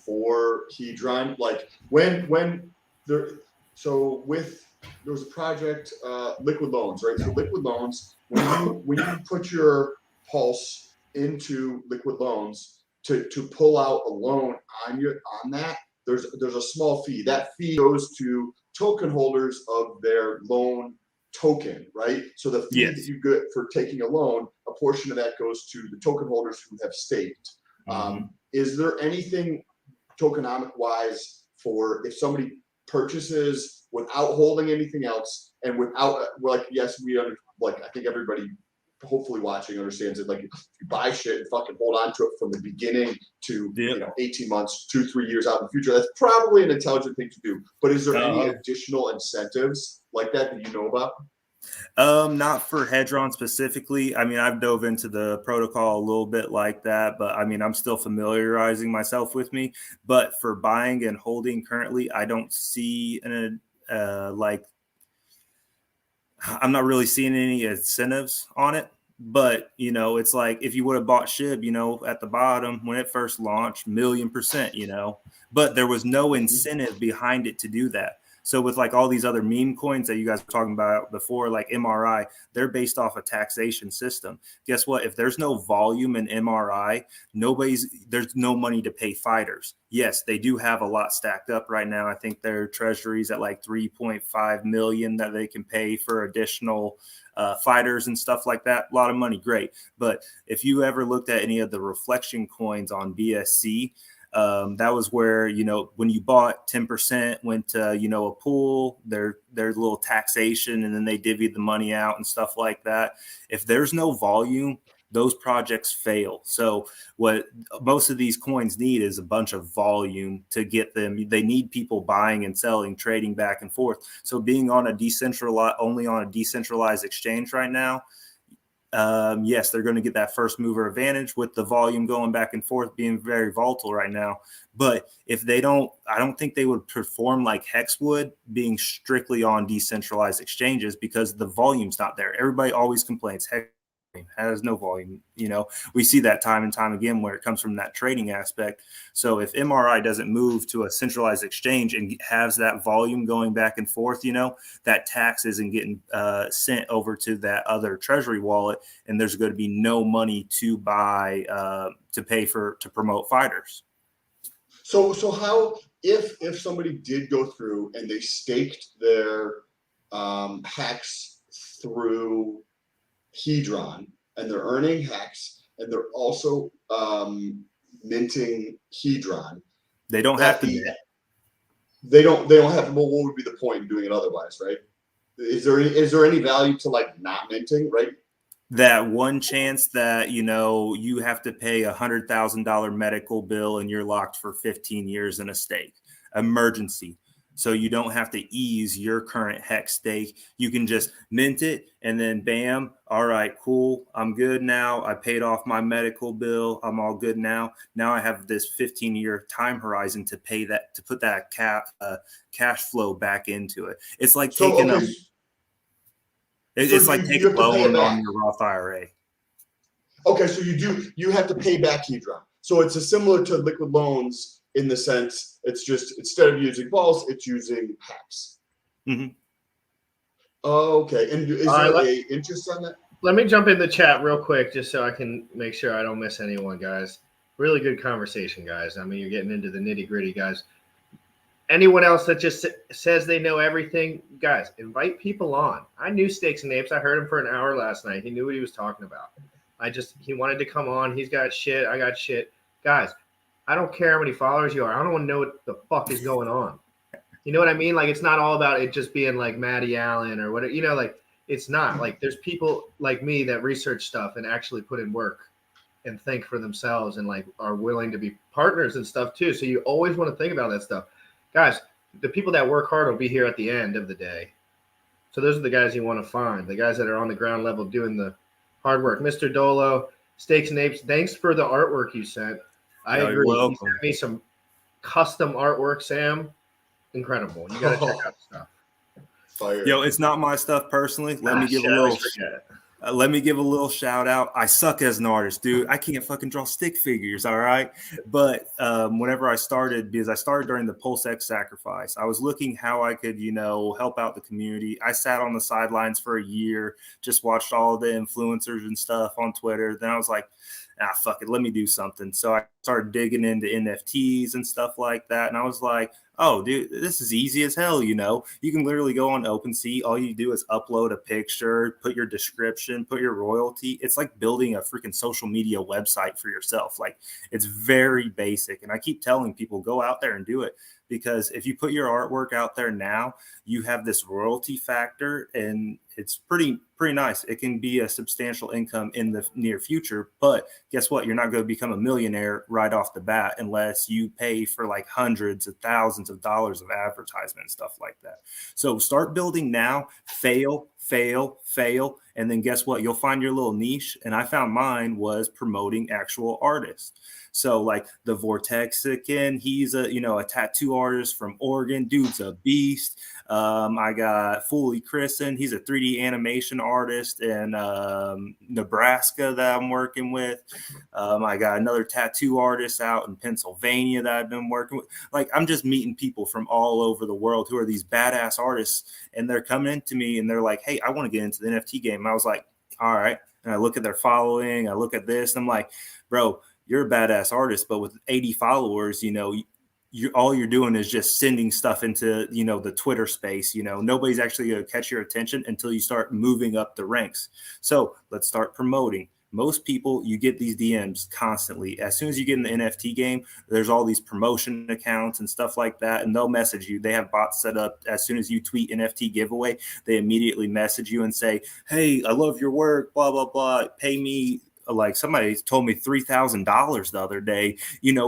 for HEDRON? Like when there, so with there was a project, Liquid Loans, right? So Liquid Loans, when you put your Pulse into Liquid Loans to pull out a loan on that, there's a small fee. That fee goes to token holders of their loan token, right? So the fee that you get for taking a loan, a portion of that goes to the token holders who have staked. Is there anything tokenomic wise for if somebody purchases without holding anything else and without yes, I think everybody hopefully watching understands it. Like if you buy shit and fucking hold on to it from the beginning to 18 months, 2-3 years out in the future, that's probably an intelligent thing to do. But is there any additional incentives like that you know about? Not for HEDRON specifically. I mean, I've dove into the protocol a little bit like that, but I mean, I'm still familiarizing myself with me. But for buying and holding currently, I don't see I'm not really seeing any incentives on it. But, it's like if you would have bought SHIB, at the bottom when it first launched, 1,000,000%, but there was no incentive behind it to do that. So with like all these other meme coins that you guys were talking about before, like MRI, they're based off a taxation system. Guess what? If there's no volume in MRI, there's no money to pay fighters. Yes, they do have a lot stacked up right now. I think their treasury's at like 3.5 million that they can pay for additional fighters and stuff like that. A lot of money, great. But if you ever looked at any of the reflection coins on BSC, that was where, when you bought 10% went to, a pool, their little taxation, and then they divvied the money out and stuff like that. If there's no volume, those projects fail. So what most of these coins need is a bunch of volume to get them. They need people buying and selling, trading back and forth. So being on only on a decentralized exchange right now, yes, they're going to get that first mover advantage with the volume going back and forth being very volatile right now. But if they don't, I don't think they would perform like Hex would, being strictly on decentralized exchanges, because the volume's not there. Everybody always complains Hex has no volume. We see that time and time again where it comes from that trading aspect. So if MRI doesn't move to a centralized exchange and has that volume going back and forth, that tax isn't getting sent over to that other treasury wallet, and there's going to be no money to buy to pay to promote fighters. So how if somebody did go through and they staked their hex through HEDRON and they're earning hex and they're also minting HEDRON, They don't have to mint. They don't have to. Well, what would be the point in doing it otherwise, right? Is there any value to like not minting, right? That one chance that you have to pay $100,000 medical bill and you're locked for 15 years in a stake. Emergency. So you don't have to ease your current hex stake. You can just mint it and then bam. All right, cool. I'm good now. I paid off my medical bill. I'm all good now. Now I have this 15-year time horizon to pay that, to put that cash flow back into it. It's like taking it's like taking a loan on your Roth IRA. Okay, so you have to pay back HEDRON. So it's similar to liquid loans in the sense it's just instead of using balls, it's using hex. Mm-hmm. Oh, okay. And is there a interest on that? Let me jump in the chat real quick just so I can make sure I don't miss anyone, guys. Really good conversation, guys. I mean, you're getting into the nitty-gritty, guys. Anyone else that just says they know everything, guys, invite people on. I knew Steaks and Apes. I heard him for an hour last night. He knew what he was talking about. He wanted to come on. He's got shit. I got shit. Guys, I don't care how many followers you are. I don't want to know what the fuck is going on. You know what I mean? Like, it's not all about it just being like Matty Allen or whatever. Like, it's not. Like, there's people like me that research stuff and actually put in work and think for themselves and like are willing to be partners and stuff too. So you always want to think about that stuff. Guys, the people that work hard will be here at the end of the day. So those are the guys you want to find, the guys that are on the ground level doing the hard work. Mr. Dolo, Steaks and Apes, thanks for the artwork you sent. I agree. You sent me some custom artwork, Sam. Incredible. You got to check out the stuff. Fire. Yo, it's not my stuff personally. Let me give a little shout out. I suck as an artist, dude. I can't fucking draw stick figures, all right? But whenever I started, because I started during the Pulse X sacrifice, I was looking how I could, help out the community. I sat on the sidelines for a year, just watched all the influencers and stuff on Twitter. Then I was like, fuck it, let me do something. So I started digging into NFTs and stuff like that. And I was like, oh, dude, this is easy as hell. You can literally go on OpenSea. All you do is upload a picture, put your description, put your royalty. It's like building a freaking social media website for yourself. Like, it's very basic. And I keep telling people, go out there and do it. Because if you put your artwork out there now, you have this royalty factor, and it's pretty nice. It can be a substantial income in the near future, but guess what? You're not going to become a millionaire right off the bat unless you pay for like hundreds of thousands of dollars of advertisement and stuff like that. So start building now, fail, and then guess what? You'll find your little niche. And I found mine was promoting actual artists. So like the HEXICAN, he's a tattoo artist from Oregon. Dude's a beast. I got Fully Christened. He's a 3D animation artist in Nebraska that I'm working with. I got another tattoo artist out in Pennsylvania that I've been working with. Like, I'm just meeting people from all over the world who are these badass artists, and they're coming into me and they're like, hey, I want to get into the NFT game. And I was like, all right. And I look at their following. I look at this. And I'm like, bro, you're a badass artist, but with 80 followers, all you're doing is just sending stuff into, the Twitter space. Nobody's actually going to catch your attention until you start moving up the ranks. So let's start promoting. Most people, you get these DMs constantly. As soon as you get in the NFT game, there's all these promotion accounts and stuff like that, and they'll message you. They have bots set up. As soon as you tweet NFT giveaway, they immediately message you and say, hey, I love your work, blah, blah, blah. Pay me. Like, somebody told me $3,000 the other day,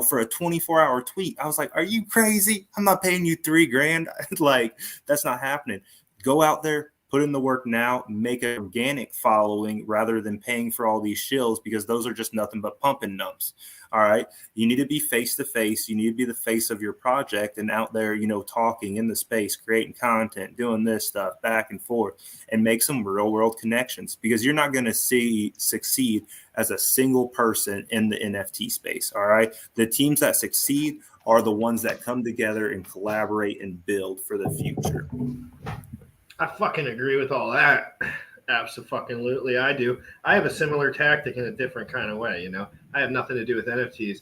for a 24-hour tweet. I was like, are you crazy? I'm not paying you $3,000. Like, that's not happening. Go out there, put in the work now, make an organic following rather than paying for all these shills, because those are just nothing but pumping numbs. All right. You need to be face to face. You need to be the face of your project and out there, talking in the space, creating content, doing this stuff back and forth, and make some real world connections, because you're not going to succeed as a single person in the NFT space. All right. The teams that succeed are the ones that come together and collaborate and build for the future. I fucking agree with all that. Absolutely, I do. I have a similar tactic in a different kind of way. I have nothing to do with NFTs.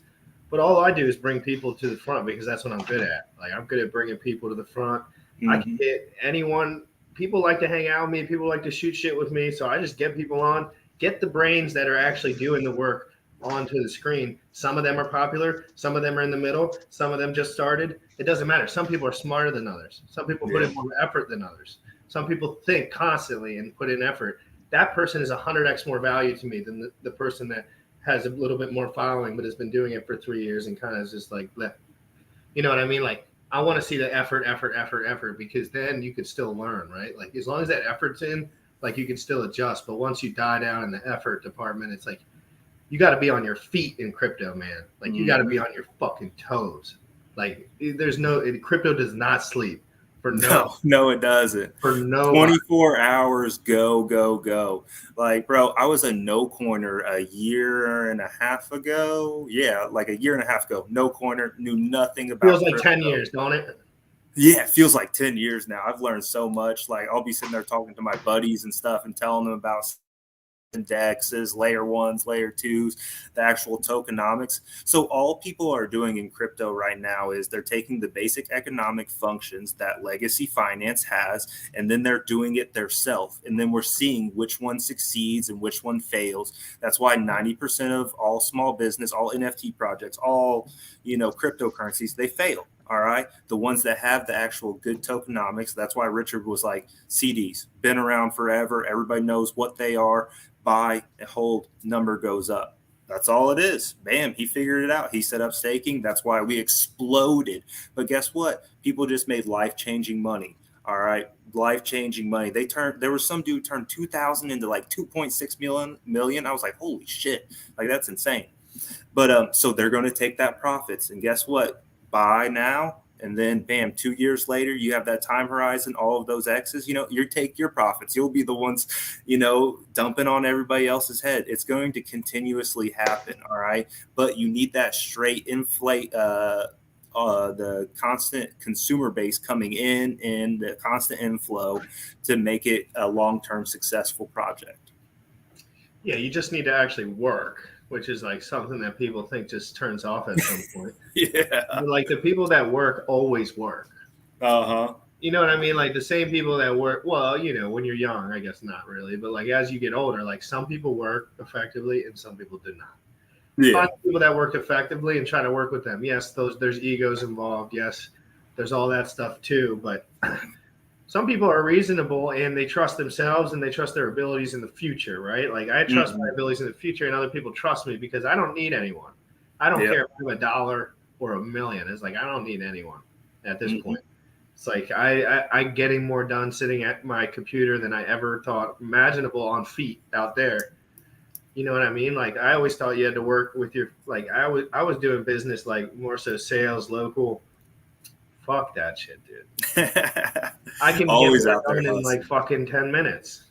But all I do is bring people to the front because that's what I'm good at. Like I'm good at bringing people to the front. I can hit anyone. People like to hang out with me. People like to shoot shit with me. So I just get people on, get the brains that are actually doing the work onto the screen. Some of them are popular. Some of them are in the middle. Some of them just started. It doesn't matter. Some people are smarter than others. Some people put in more effort than others. Some people think constantly and put in effort. That person is 100x more value to me than the person that has a little bit more following but has been doing it for 3 years and kind of is just like, bleh. You know what I mean? Like, I want to see the effort, because then you could still learn, right? Like, as long as that effort's in, like, you can still adjust. But once you die down in the effort department, it's like, you got to be on your feet in crypto, man. Like, you got to be on your fucking toes. Like, crypto does not sleep. No, it doesn't. For no 24 hours, go. Like, bro, I was a no coiner a year and a half ago. Yeah, like a year and a half ago. No coiner, knew nothing about Feels like crypto. 10 years, don't it? Yeah, it feels like 10 years now. I've learned so much. Like, I'll be sitting there talking to my buddies and stuff and telling them about indexes, layer ones, layer twos, the actual tokenomics. So all people are doing in crypto right now is they're taking the basic economic functions that legacy finance has, and then they're doing it themselves. And then we're seeing which one succeeds and which one fails. That's why 90% of all small business, all NFT projects, all, cryptocurrencies, they fail. All right. The ones that have the actual good tokenomics. That's why Richard was like, CDs, been around forever. Everybody knows what they are. Buy and hold, number goes up. That's all it is. Bam, he figured it out. He set up staking. That's why we exploded. But guess what? People just made life-changing money. All right. Life-changing money. There was some dude turned 2,000 into like 2.6 million. I was like, holy shit. Like, that's insane. But so they're going to take that profits. And guess what? Buy now, and then bam, 2 years later, you have that time horizon, all of those X's, you take your profits. You'll be the ones, dumping on everybody else's head. It's going to continuously happen. All right. But you need that straight inflate, the constant consumer base coming in and the constant inflow to make it a long-term successful project. Yeah. You just need to actually work, which is like something that people think just turns off at some point. Yeah. Like the people that work always work. Uh-huh. You know what I mean? Like the same people that work, well, when you're young, I guess not really, but like as you get older, like some people work effectively and some people do not. Yeah. Find people that work effectively and try to work with them. Yes, there's egos involved. Yes, there's all that stuff too, but some people are reasonable and they trust themselves and they trust their abilities in the future, right? Like I trust my abilities in the future and other people trust me because I don't need anyone. I don't care if I have $1 or $1 million. It's like, I don't need anyone at this point. It's like I'm getting more done sitting at my computer than I ever thought imaginable on feet out there. You know what I mean? Like I always thought you had to work with your, like I was doing business, like more so sales, local. Fuck that shit, dude. I can always get out there in like fucking 10 minutes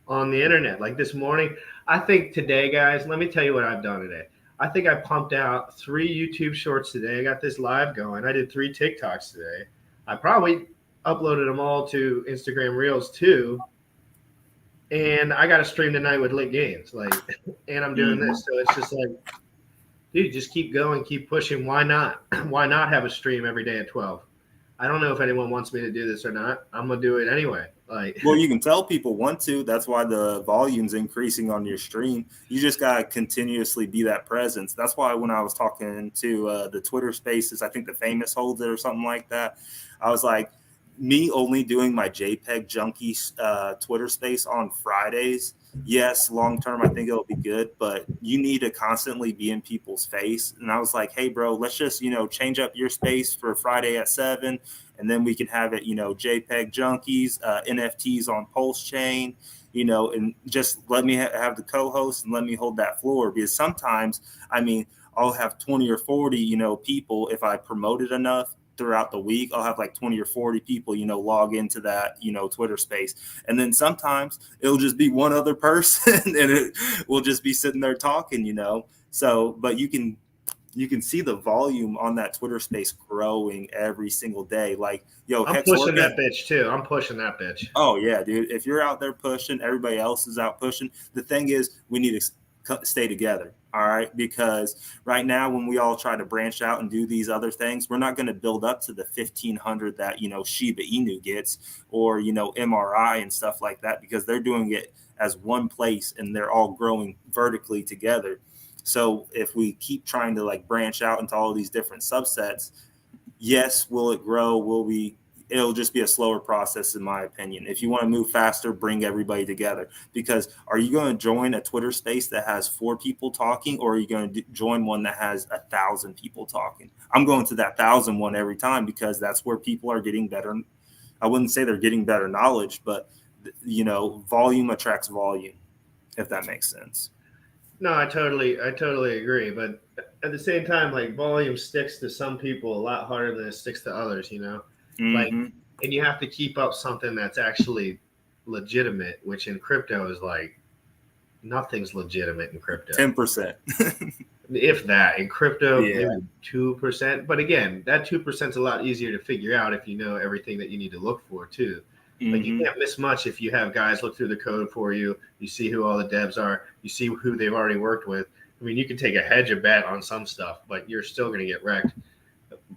on the internet. Like this morning, I think today, guys, let me tell you what I've done today. I think I pumped out 3 YouTube shorts today. I got this live going. I did 3 TikToks today. I probably uploaded them all to Instagram Reels too. And I got a stream tonight with Lit Gains. Like, and I'm doing this. So it's just like, dude, just keep going, keep pushing. Why not? Why not have a stream every day at 12? I don't know if anyone wants me to do this or not. I'm gonna do it anyway. Like, well, you can tell people want to. That's why the volume's increasing on your stream. You just gotta continuously be that presence. That's why when I was talking to the Twitter Spaces, I think the Famous holds it or something like that. I was like, me only doing my JPEG junkie Twitter Space on Fridays. Yes, long term, I think it'll be good, but you need to constantly be in people's face. And I was like, hey, bro, let's just, change up your space for Friday at 7, and then we can have it, JPEG junkies, NFTs on Pulse Chain, and just let me have the co-host and let me hold that floor. Because sometimes, I'll have 20 or 40, people if I promote it enough. Throughout the week, I'll have like 20 or 40 people, log into that, Twitter space. And then sometimes it'll just be one other person and it will just be sitting there talking, So, but you can see the volume on that Twitter space growing every single day. Like, yo, I'm pushing that bitch too. I'm pushing that bitch. Oh yeah, dude. If you're out there pushing, everybody else is out pushing. The thing is, we need stay together. All right. Because right now, when we all try to branch out and do these other things, we're not going to build up to the 1,500 that, Shiba Inu gets, or, MRI and stuff like that, because they're doing it as one place and they're all growing vertically together. So if we keep trying to like branch out into all these different subsets, yes, will it grow? It'll just be a slower process, in my opinion. If you want to move faster, bring everybody together. Because are you going to join a Twitter space that has 4 people talking, or are you going to join one that has 1,000 people talking? I'm going to that 1,000 one every time, because that's where people are getting better. I wouldn't say they're getting better knowledge, but volume attracts volume, if that makes sense. No, I totally agree. But at the same time, like, volume sticks to some people a lot harder than it sticks to others, Mm-hmm. Like, and you have to keep up something that's actually legitimate, which in crypto is like nothing's legitimate in crypto. 10%. If that. In crypto, Yeah. maybe 2%. But again, that 2% is a lot easier to figure out if you know everything that you need to look for too. Like, you can't miss much if you have guys look through the code for you. You see who all the devs are. You see who they've already worked with. I mean, you can take a bet on some stuff, but you're still going to get wrecked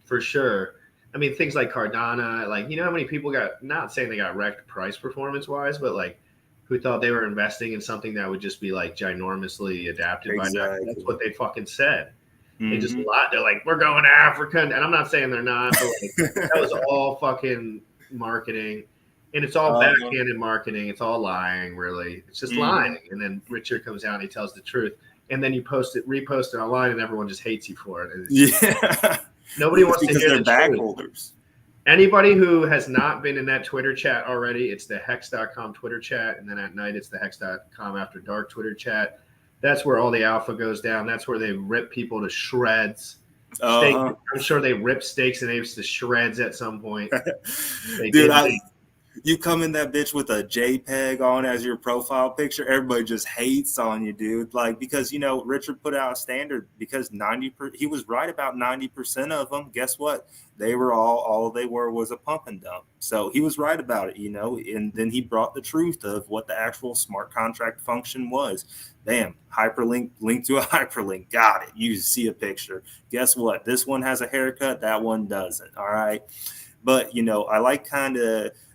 for sure. I mean, things like Cardano, like, how many people got, not saying they got wrecked price performance wise, but like who thought they were investing in something that would just be like ginormously adapted by now. That's what they fucking said. They just lied. They're like, we're going to Africa. And I'm not saying they're not, but like, that was all fucking marketing. And it's all backhanded marketing. It's all lying, really. It's just lying. And then Richard comes out and he tells the truth. And then you repost it online, and everyone just hates you for it. Nobody wants to hear the truth. Holders. Anybody who has not been in that Twitter chat already, it's the hex.com Twitter chat. And then at night, it's the hex.com After Dark Twitter chat. That's where all the alpha goes down. That's where they rip people to shreds. I'm sure they rip Steaks and Apes to shreds at some point. You come in that bitch with a JPEG on as your profile picture, everybody just hates on you, dude. Like, because, Richard put out a standard, because he was right about 90% of them. Guess what? They were all they were was a pump and dump. So he was right about it, and then he brought the truth of what the actual smart contract function was. Bam, hyperlink, link to a hyperlink. Got it. You see a picture. Guess what? This one has a haircut. That one doesn't. All right. But, I like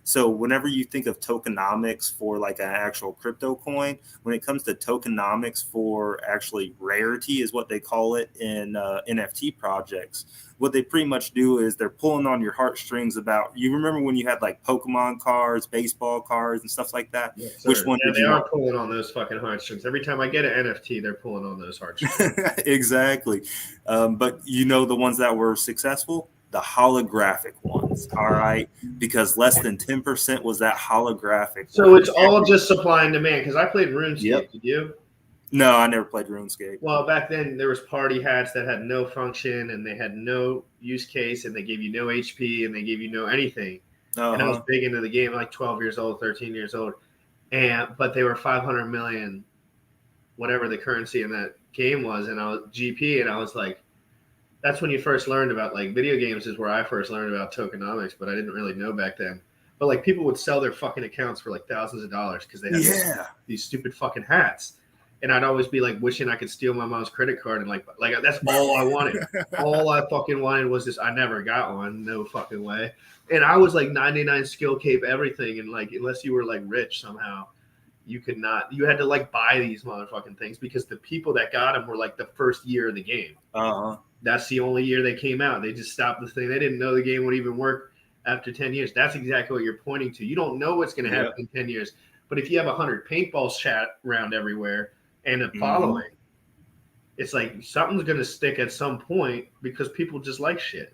so whenever you think of tokenomics for like an actual crypto coin, when it comes to tokenomics for actually rarity is what they call it in NFT projects. What they pretty much do is they're pulling on your heartstrings about, you remember when you had like Pokemon cards, baseball cards and stuff like that? Yes, Which one did they you are want? pulling on those fucking heartstrings. Every time I get an NFT, they're pulling on those heartstrings. Exactly. But the ones that were successful? The holographic ones, all right, because less than 10% was that holographic. So it's all just supply and demand. Because I played RuneScape. Yep. Did you? No, I never played RuneScape. Well, back then there was party hats that had no function and they had no use case, and they gave you no HP and they gave you no anything. And I was big into the game, like 12 years old, 13 years old, but they were 500 million, whatever the currency in that game was, and I was GP, and I was like. That's when you first learned about, like, video games is where I first learned about tokenomics, but I didn't really know back then. But like, people would sell their fucking accounts for like thousands of dollars because they had these stupid fucking hats. And I'd always be like wishing I could steal my mom's credit card, and like that's all I wanted. All I fucking wanted was this. I never got one, no fucking way. And I was like 99 skill cape everything, and like unless you were like rich somehow, you could not. You had to like buy these motherfucking things because the people that got them were like the first year of the game. That's the only year they came out. They just stopped the thing. They didn't know the game would even work after 10 years. That's exactly what you're pointing to. You don't know what's going to happen in 10 years. But if you have 100 paintballs shot around everywhere and a following, it's like something's going to stick at some point because people just like shit.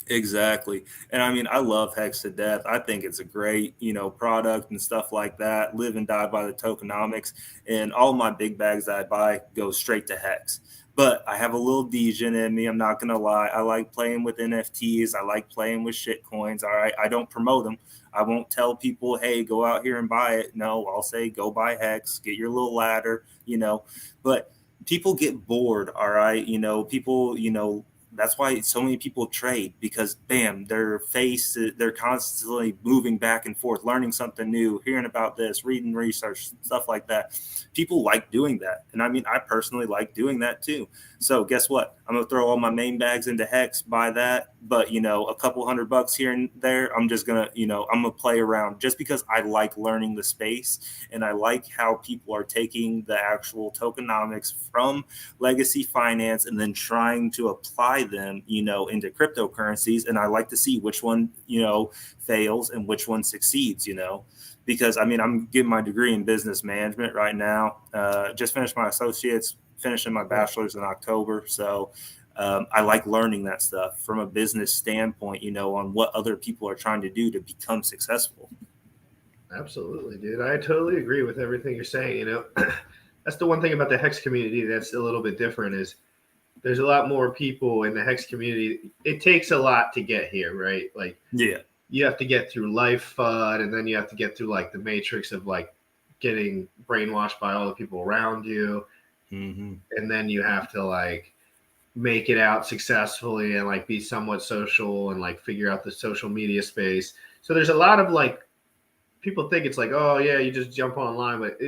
Exactly. And I mean, I love Hex to death. I think it's a great, product and stuff like that. Live and die by the tokenomics. And all my big bags that I buy go straight to Hex. But I have a little Degen in me. I'm not going to lie. I like playing with NFTs. I like playing with shit coins. All right. I don't promote them. I won't tell people, hey, go out here and buy it. No, I'll say, go buy Hex, get your little ladder, But people get bored. All right. People, that's why so many people trade, because bam, they're constantly moving back and forth, learning something new, hearing about this, reading research, stuff like that. People like doing that. And I mean, I personally like doing that too. So guess what? I'm going to throw all my main bags into Hex, buy that. But, a couple $100 here and there, I'm just going to, I'm going to play around just because I like learning the space. And I like how people are taking the actual tokenomics from legacy finance and then trying to apply them, into cryptocurrencies. And I like to see which one, fails and which one succeeds, because I mean, I'm getting my degree in business management right now. Just finished my associates, finishing my bachelor's in October. So I like learning that stuff from a business standpoint, on what other people are trying to do to become successful. Absolutely, dude. I totally agree with everything you're saying. That's the one thing about the Hex community that's a little bit different is there's a lot more people in the Hex community. It takes a lot to get here, right? Like, yeah, you have to get through life FUD, and then you have to get through like the matrix of like getting brainwashed by all the people around you. Mm-hmm. And then you have to like make it out successfully and like be somewhat social and like figure out the social media space. So there's a lot of like, people think it's like, oh yeah, you just jump online, but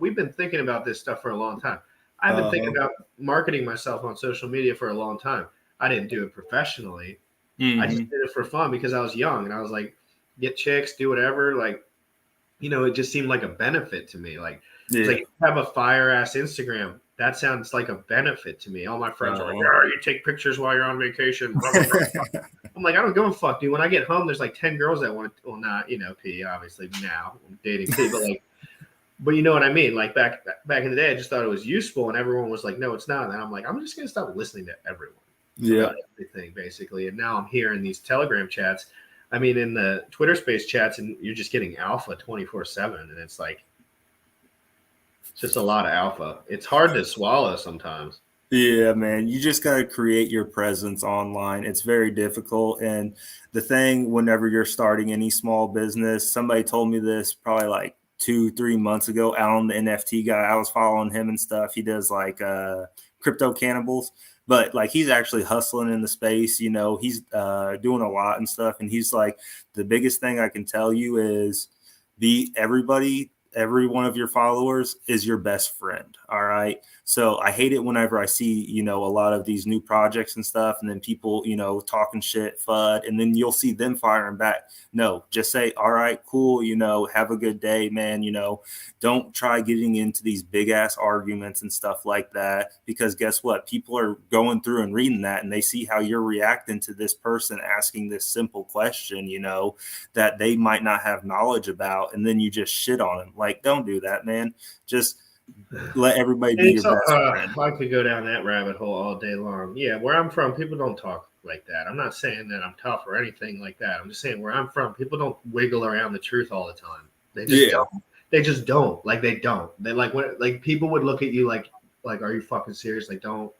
we've been thinking about this stuff for a long time. I've been thinking about marketing myself on social media for a long time. I didn't do it professionally. Mm-hmm. I just did it for fun because I was young and I was like, get chicks, do whatever. Like, it just seemed like a benefit to me. Like, it's like, have a fire ass Instagram. That sounds like a benefit to me. All my friends are like, oh, you take pictures while you're on vacation. Blah, blah, blah. I'm like, I don't give a fuck, dude. When I get home, there's like 10 girls that want to, well, not, P, obviously now I'm dating P, but like, but you know what I mean? Like back in the day, I just thought it was useful and everyone was like, no, it's not. And I'm like, I'm just going to stop listening to everyone. Yeah. Everything basically. And now I'm here in these Telegram chats. I mean, in the Twitter space chats, and you're just getting alpha 24/7. And it's like, it's just a lot of alpha. It's hard to swallow sometimes. Yeah, man, you just got to create your presence online. It's very difficult. And the thing, whenever you're starting any small business, somebody told me this probably like 2-3 months ago. Alan, the NFT guy, I was following him and stuff. He does like crypto cannibals, but like he's actually hustling in the space. He's doing a lot and stuff. And he's like, the biggest thing I can tell you is every one of your followers is your best friend. All right. So I hate it whenever I see, a lot of these new projects and stuff, and then people, talking shit, FUD, and then you'll see them firing back. No, just say, all right, cool. Have a good day, man. Don't try getting into these big ass arguments and stuff like that, because guess what? People are going through and reading that, and they see how you're reacting to this person asking this simple question, that they might not have knowledge about. And then you just shit on them. Like, don't do that, man. Just let everybody be your best friend. I could go down that rabbit hole all day long. Yeah, where I'm from, people don't talk like that. I'm not saying that I'm tough or anything like that. I'm just saying where I'm from, people don't wiggle around the truth all the time. They just don't. They just don't. Like, they don't. They like people would look at you like, are you fucking serious? Like, don't.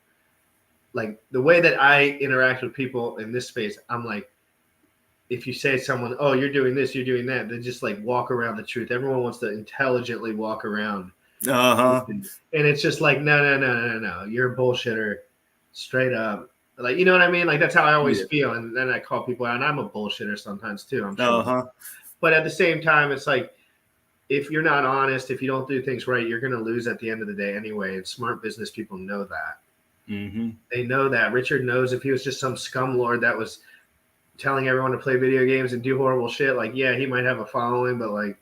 Like, the way that I interact with people in this space, I'm like, if you say to someone, oh, you're doing this, you're doing that, they just like walk around the truth. Everyone wants to intelligently walk around. And it's just like, no. You're a bullshitter straight up. Like, you know what I mean? Like, that's how I always feel. And then I call people out, and I'm a bullshitter sometimes too, I'm sure. But at the same time, it's like, if you're not honest, if you don't do things right, you're going to lose at the end of the day anyway. And smart business people know that. Mm-hmm. They know that. Richard knows if he was just some scumlord that was telling everyone to play video games and do horrible shit, like, yeah, he might have a following, but like,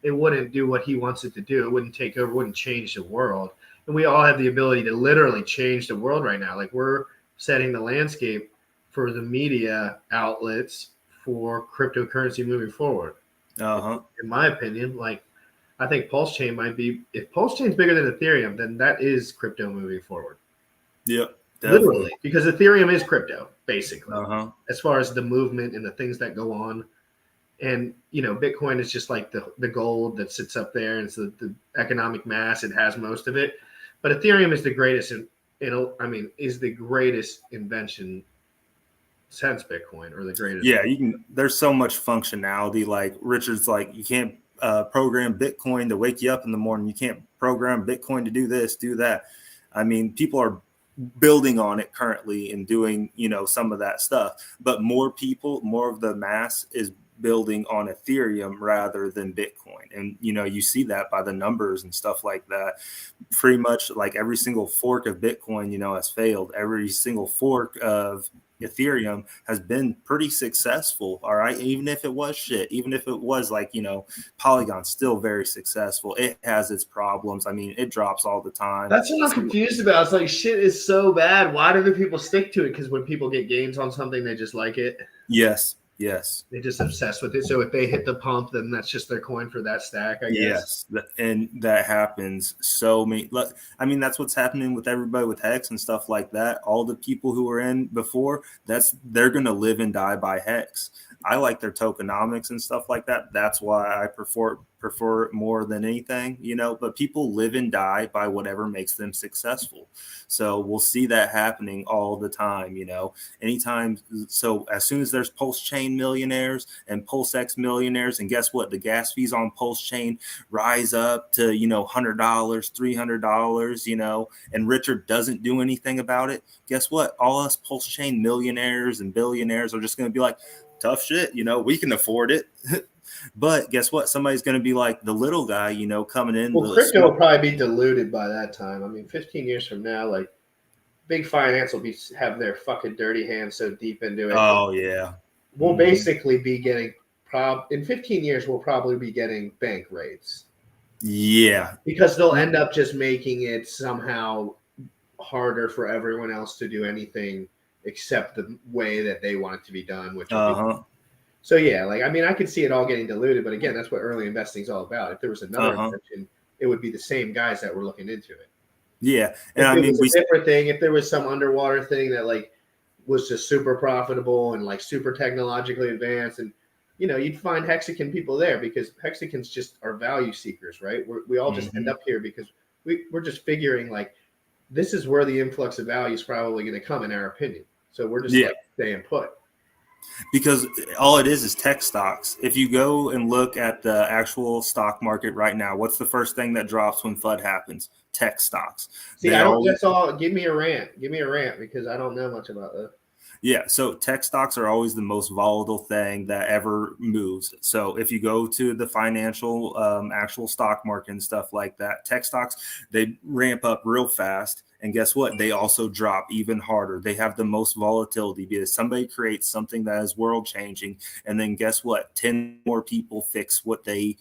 it wouldn't do what he wants it to do. It wouldn't take over, wouldn't change the world. And we all have the ability to literally change the world right now. Like, we're setting the landscape for the media outlets for cryptocurrency moving forward. In my opinion, like, I think Pulse Chain might be, if Pulse Chain's bigger than Ethereum, then that is crypto moving forward. Yeah, literally, because Ethereum is crypto, basically, as far as the movement and the things that go on. And, Bitcoin is just like the gold that sits up there, and it's the economic mass. It has most of it. But Ethereum is the greatest, is the greatest invention since Bitcoin, or the greatest. Yeah, there's so much functionality. Like Richard's like, you can't program Bitcoin to wake you up in the morning. You can't program Bitcoin to do this, do that. I mean, people are building on it currently and doing, some of that stuff. But more of the mass is building on Ethereum rather than Bitcoin. And, you see that by the numbers and stuff like that. Pretty much like every single fork of Bitcoin, has failed. Every single fork of Ethereum has been pretty successful. All right. Even if it was shit, even if it was like, Polygon's still very successful. It has its problems. I mean, it drops all the time. That's what I'm confused about. It's like shit is so bad. Why do the people stick to it? Because when people get gains on something, they just like it. Yes. They just obsessed with it. So if they hit the pump, then that's just their coin for that stack, I guess. Yes, and that happens so many. I mean, that's what's happening with everybody with Hex and stuff like that. All the people who were in before, they're going to live and die by Hex. I like their tokenomics and stuff like that. That's why I prefer it more than anything, but people live and die by whatever makes them successful. So we'll see that happening all the time, anytime. So as soon as there's Pulse Chain millionaires and Pulse X millionaires, and guess what? The gas fees on Pulse Chain rise up to, $100, $300, and Richard doesn't do anything about it. Guess what? All us Pulse Chain millionaires and billionaires are just going to be like, tough shit, we can afford it. But guess what? Somebody's going to be like the little guy, coming in. Well, crypto will probably be diluted by that time. I mean, 15 years from now, like big finance will have their fucking dirty hands so deep into it. Oh yeah. We'll basically be getting in 15 years. We'll probably be getting bank raids. Yeah, because they'll end up just making it somehow harder for everyone else to do anything except the way that they want it to be done, which so yeah, like I mean, I could see it all getting diluted, but again, that's what early investing is all about. If there was another invention, it would be the same guys that were looking into it. Yeah, and if it was a different thing, if there was some underwater thing that like was just super profitable and like super technologically advanced, and you'd find Hexican people there because Hexicans just are value seekers, right? We all just end up here because we're just figuring like this is where the influx of value is probably going to come, in our opinion. So we're just like staying put. Because all it is tech stocks. If you go and look at the actual stock market right now, what's the first thing that drops when FUD happens? Tech stocks. See, that's all. Give me a rant because I don't know much about that. Yeah, so tech stocks are always the most volatile thing that ever moves. So if you go to the financial actual stock market and stuff like that, tech stocks, they ramp up real fast. And guess what? They also drop even harder. They have the most volatility because somebody creates something that is world changing. And then guess what? 10 more people fix what they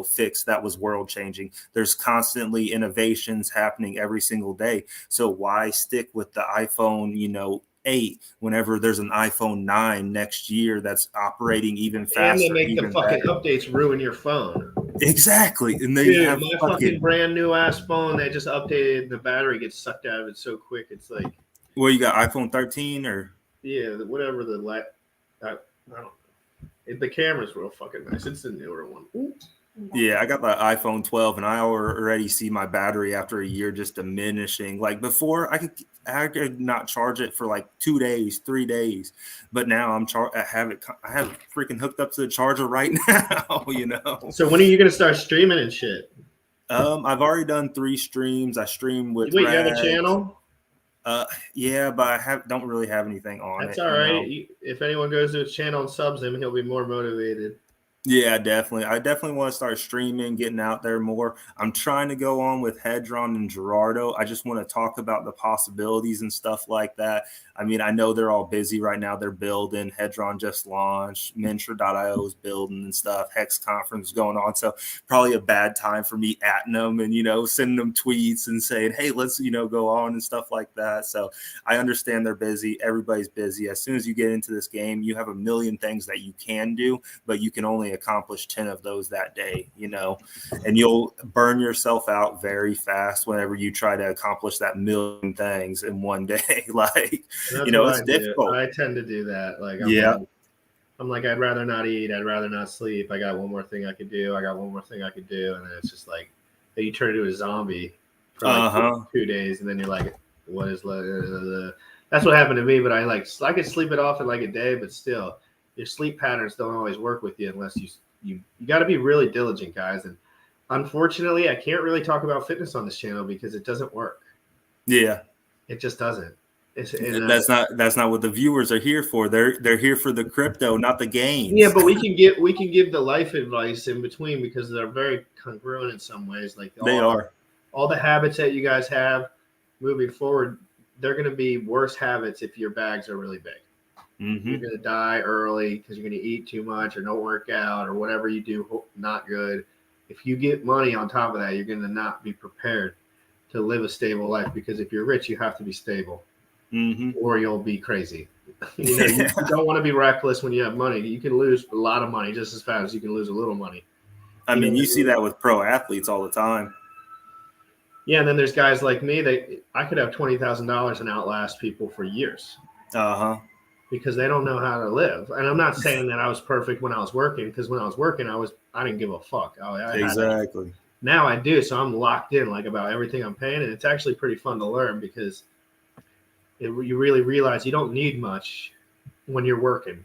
fix that was world changing. There's constantly innovations happening every single day. So why stick with the iPhone, 8 whenever there's an iPhone 9 next year that's operating even faster? And they make the fucking updates ruin your phone. Exactly. And they have my fucking brand new ass phone. They just updated. The battery gets sucked out of it so quick. It's like, well, you got iPhone 13 or whatever I don't know. The camera's real fucking nice. It's the newer one. Ooh. Yeah, I got the iPhone 12 and I already see my battery after a year just diminishing. Like before I could not charge it for like 2 days, 3 days. But now I have it freaking hooked up to the charger right now, So when are you going to start streaming and shit? I've already done 3 streams. I stream with you have a channel? Yeah, but I don't really have anything on That's it. That's all right. If anyone goes to his channel and subs him, he'll be more motivated. Yeah, definitely. I definitely want to start streaming, getting out there more. I'm trying to go on with Hedron and Gerardo. I just want to talk about the possibilities and stuff like that. I mean, I know they're all busy right now. They're building. Hedron just launched. Mentor.io is building and stuff. Hex conference going on. So probably a bad time for me atting them and, sending them tweets and saying, hey, let's, go on and stuff like that. So I understand they're busy. Everybody's busy. As soon as you get into this game, you have a million things that you can do, but you can only accomplish 10 of those that day, and you'll burn yourself out very fast whenever you try to accomplish that million things in one day. Like, it's difficult. I tend to do that. Like, I'm like, I'd rather not eat. I'd rather not sleep. I got one more thing I could do. And then it's just like, you turn into a zombie for like 2 days. And then you're like, what is that's what happened to me. But I could sleep it off in like a day, but still, your sleep patterns don't always work with you unless you got to be really diligent, guys. And unfortunately, I can't really talk about fitness on this channel because it doesn't work. Yeah. It just doesn't. That's not what the viewers are here for. They're here for the crypto, not the gains. Yeah, but we can give the life advice in between because they're very congruent in some ways. Like all the habits that you guys have moving forward, they're going to be worse habits if your bags are really big. Mm-hmm. You're going to die early because you're going to eat too much or don't work out or whatever you do not good. If you get money on top of that, you're going to not be prepared to live a stable life because if you're rich, you have to be stable. Mm-hmm. Or you'll be crazy. You don't want to be reckless when you have money. You can lose a lot of money just as fast as you can lose a little money. I mean, you see that with pro athletes all the time. Yeah, and then there's guys like me that I could have $20,000 and outlast people for years. Because they don't know how to live. And I'm not saying that I was perfect when I was working, because when I was working, I didn't give a fuck. Exactly. Now I do, so I'm locked in like about everything I'm paying, and it's actually pretty fun to learn because you really realize you don't need much when you're working.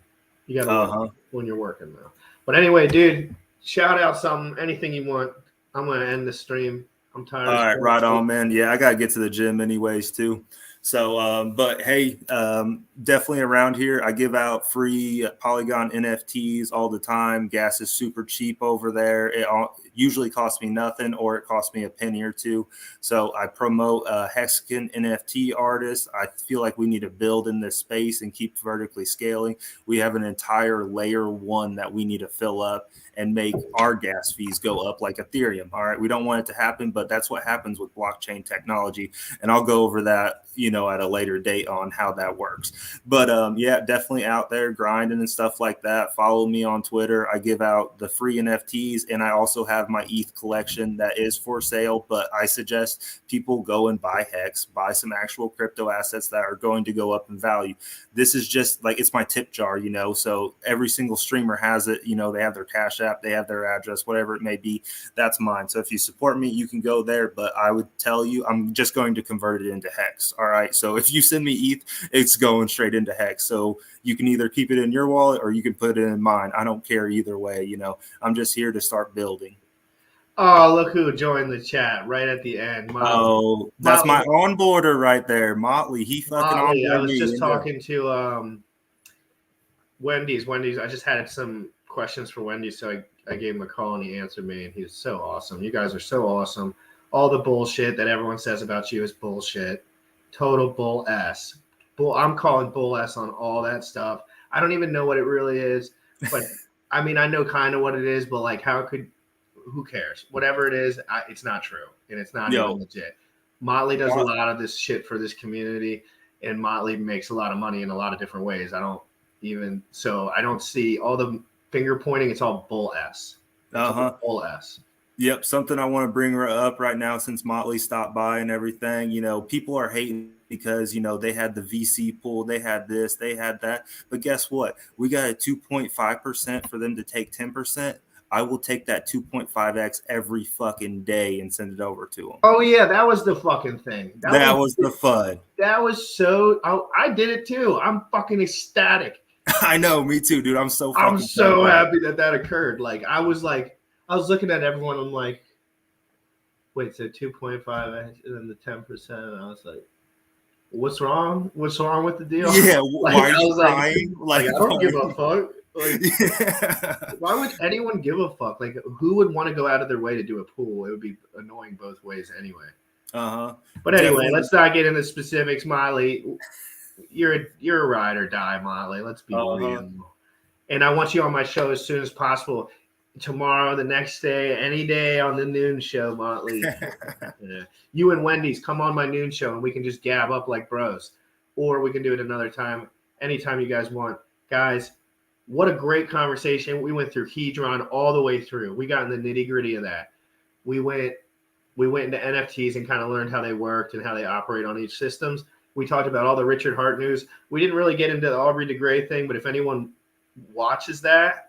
You got to when you're working though. But anyway, dude, shout out anything you want. I'm gonna end the stream. I'm tired. All right, right on, man. Yeah, I gotta get to the gym anyways too. So, but hey, definitely around here, I give out free Polygon NFTs all the time. Gas is super cheap over there. It usually costs me nothing, or it costs me a penny or two. So I promote Hexican NFT artists. I feel like we need to build in this space and keep vertically scaling. We have an entire layer 1 that we need to fill up and make our gas fees go up like Ethereum. All right. We don't want it to happen, but that's what happens with blockchain technology. And I'll go over that, at a later date on how that works. But yeah, definitely out there grinding and stuff like that. Follow me on Twitter. I give out the free NFTs, and I also have my ETH collection that is for sale, but I suggest people go and buy Hex, buy some actual crypto assets that are going to go up in value. This is just like, it's my tip jar, so every single streamer has it, they have their Cash App, they have their address, whatever it may be. That's mine. So if you support me, you can go there, but I would tell you, I'm just going to convert it into Hex. All right. So if you send me ETH, it's going straight into Hex. So you can either keep it in your wallet or you can put it in mine. I don't care either way. I'm just here to start building. Oh, look who joined the chat right at the end. Motley. That's my onboarder right there. Motley. He fucking onboarded me. I was just talking to Wendy's. I just had some questions for Wendy's, so I gave him a call and he answered me, and he was so awesome. You guys are so awesome. All the bullshit that everyone says about you is bullshit. Total bull ass. I'm calling bull ass on all that stuff. I don't even know what it really is, but I mean, I know kind of what it is, but like, who cares? Whatever it is, it's not true, and it's not even legit. Motley does a lot of this shit for this community, and Motley makes a lot of money in a lot of different ways. I don't see all the finger pointing. It's all bull ass. Bull ass. Yep, something I want to bring up right now since Motley stopped by and everything. People are hating because, they had the VC pool, they had this, they had that. But guess what? We got a 2.5% for them to take 10%. I will take that 2.5x every fucking day and send it over to them. Oh, yeah, that was the fucking thing. That was the fun. That was I did it too. I'm fucking ecstatic. I know, me too, dude. I'm so happy that occurred. Like, I was looking at everyone. I'm like, wait, so 2.5x and then the 10%. And I was like, what's wrong? What's wrong with the deal? Yeah, why are you crying? Like, I don't give a fuck. Like, why would anyone give a fuck? Like, who would want to go out of their way to do a pool? It would be annoying both ways anyway. But anyway, let's not get into specifics, Motley. You're a ride or die, Motley. Let's be real. And I want you on my show as soon as possible. Tomorrow, the next day, any day on the noon show, Motley. Yeah. You and Wendy's come on my noon show and we can just gab up like bros. Or we can do it another time, anytime you guys want. Guys, what a great conversation. We went through HEDRON all the way through. We got in the nitty-gritty of that. We went into NFTs and kind of learned how they worked and how they operate on each systems. We talked about all the Richard Hart news. We didn't really get into the Aubrey de Grey thing, but if anyone watches that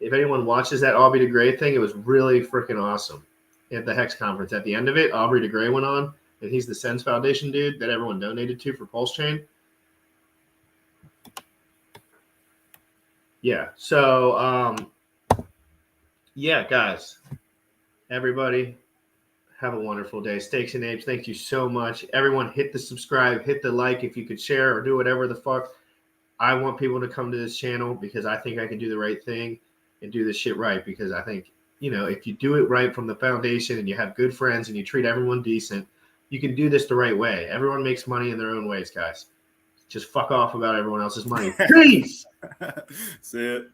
Aubrey de Grey thing, it was really freaking awesome. At the Hex conference, at the end of it, Aubrey de Grey went on, and he's the Sens Foundation dude that everyone donated to for Pulse Chain. Yeah. So, yeah, guys, everybody Have a wonderful day. Steaks and Apes, thank you so much. Everyone hit the subscribe, hit the like if you could share or do whatever the fuck. I want people to come to this channel because I think I can do the right thing and do this shit right, because I think, if you do it right from the foundation and you have good friends and you treat everyone decent, you can do this the right way. Everyone makes money in their own ways, guys. Just fuck off about everyone else's money. Peace. See it.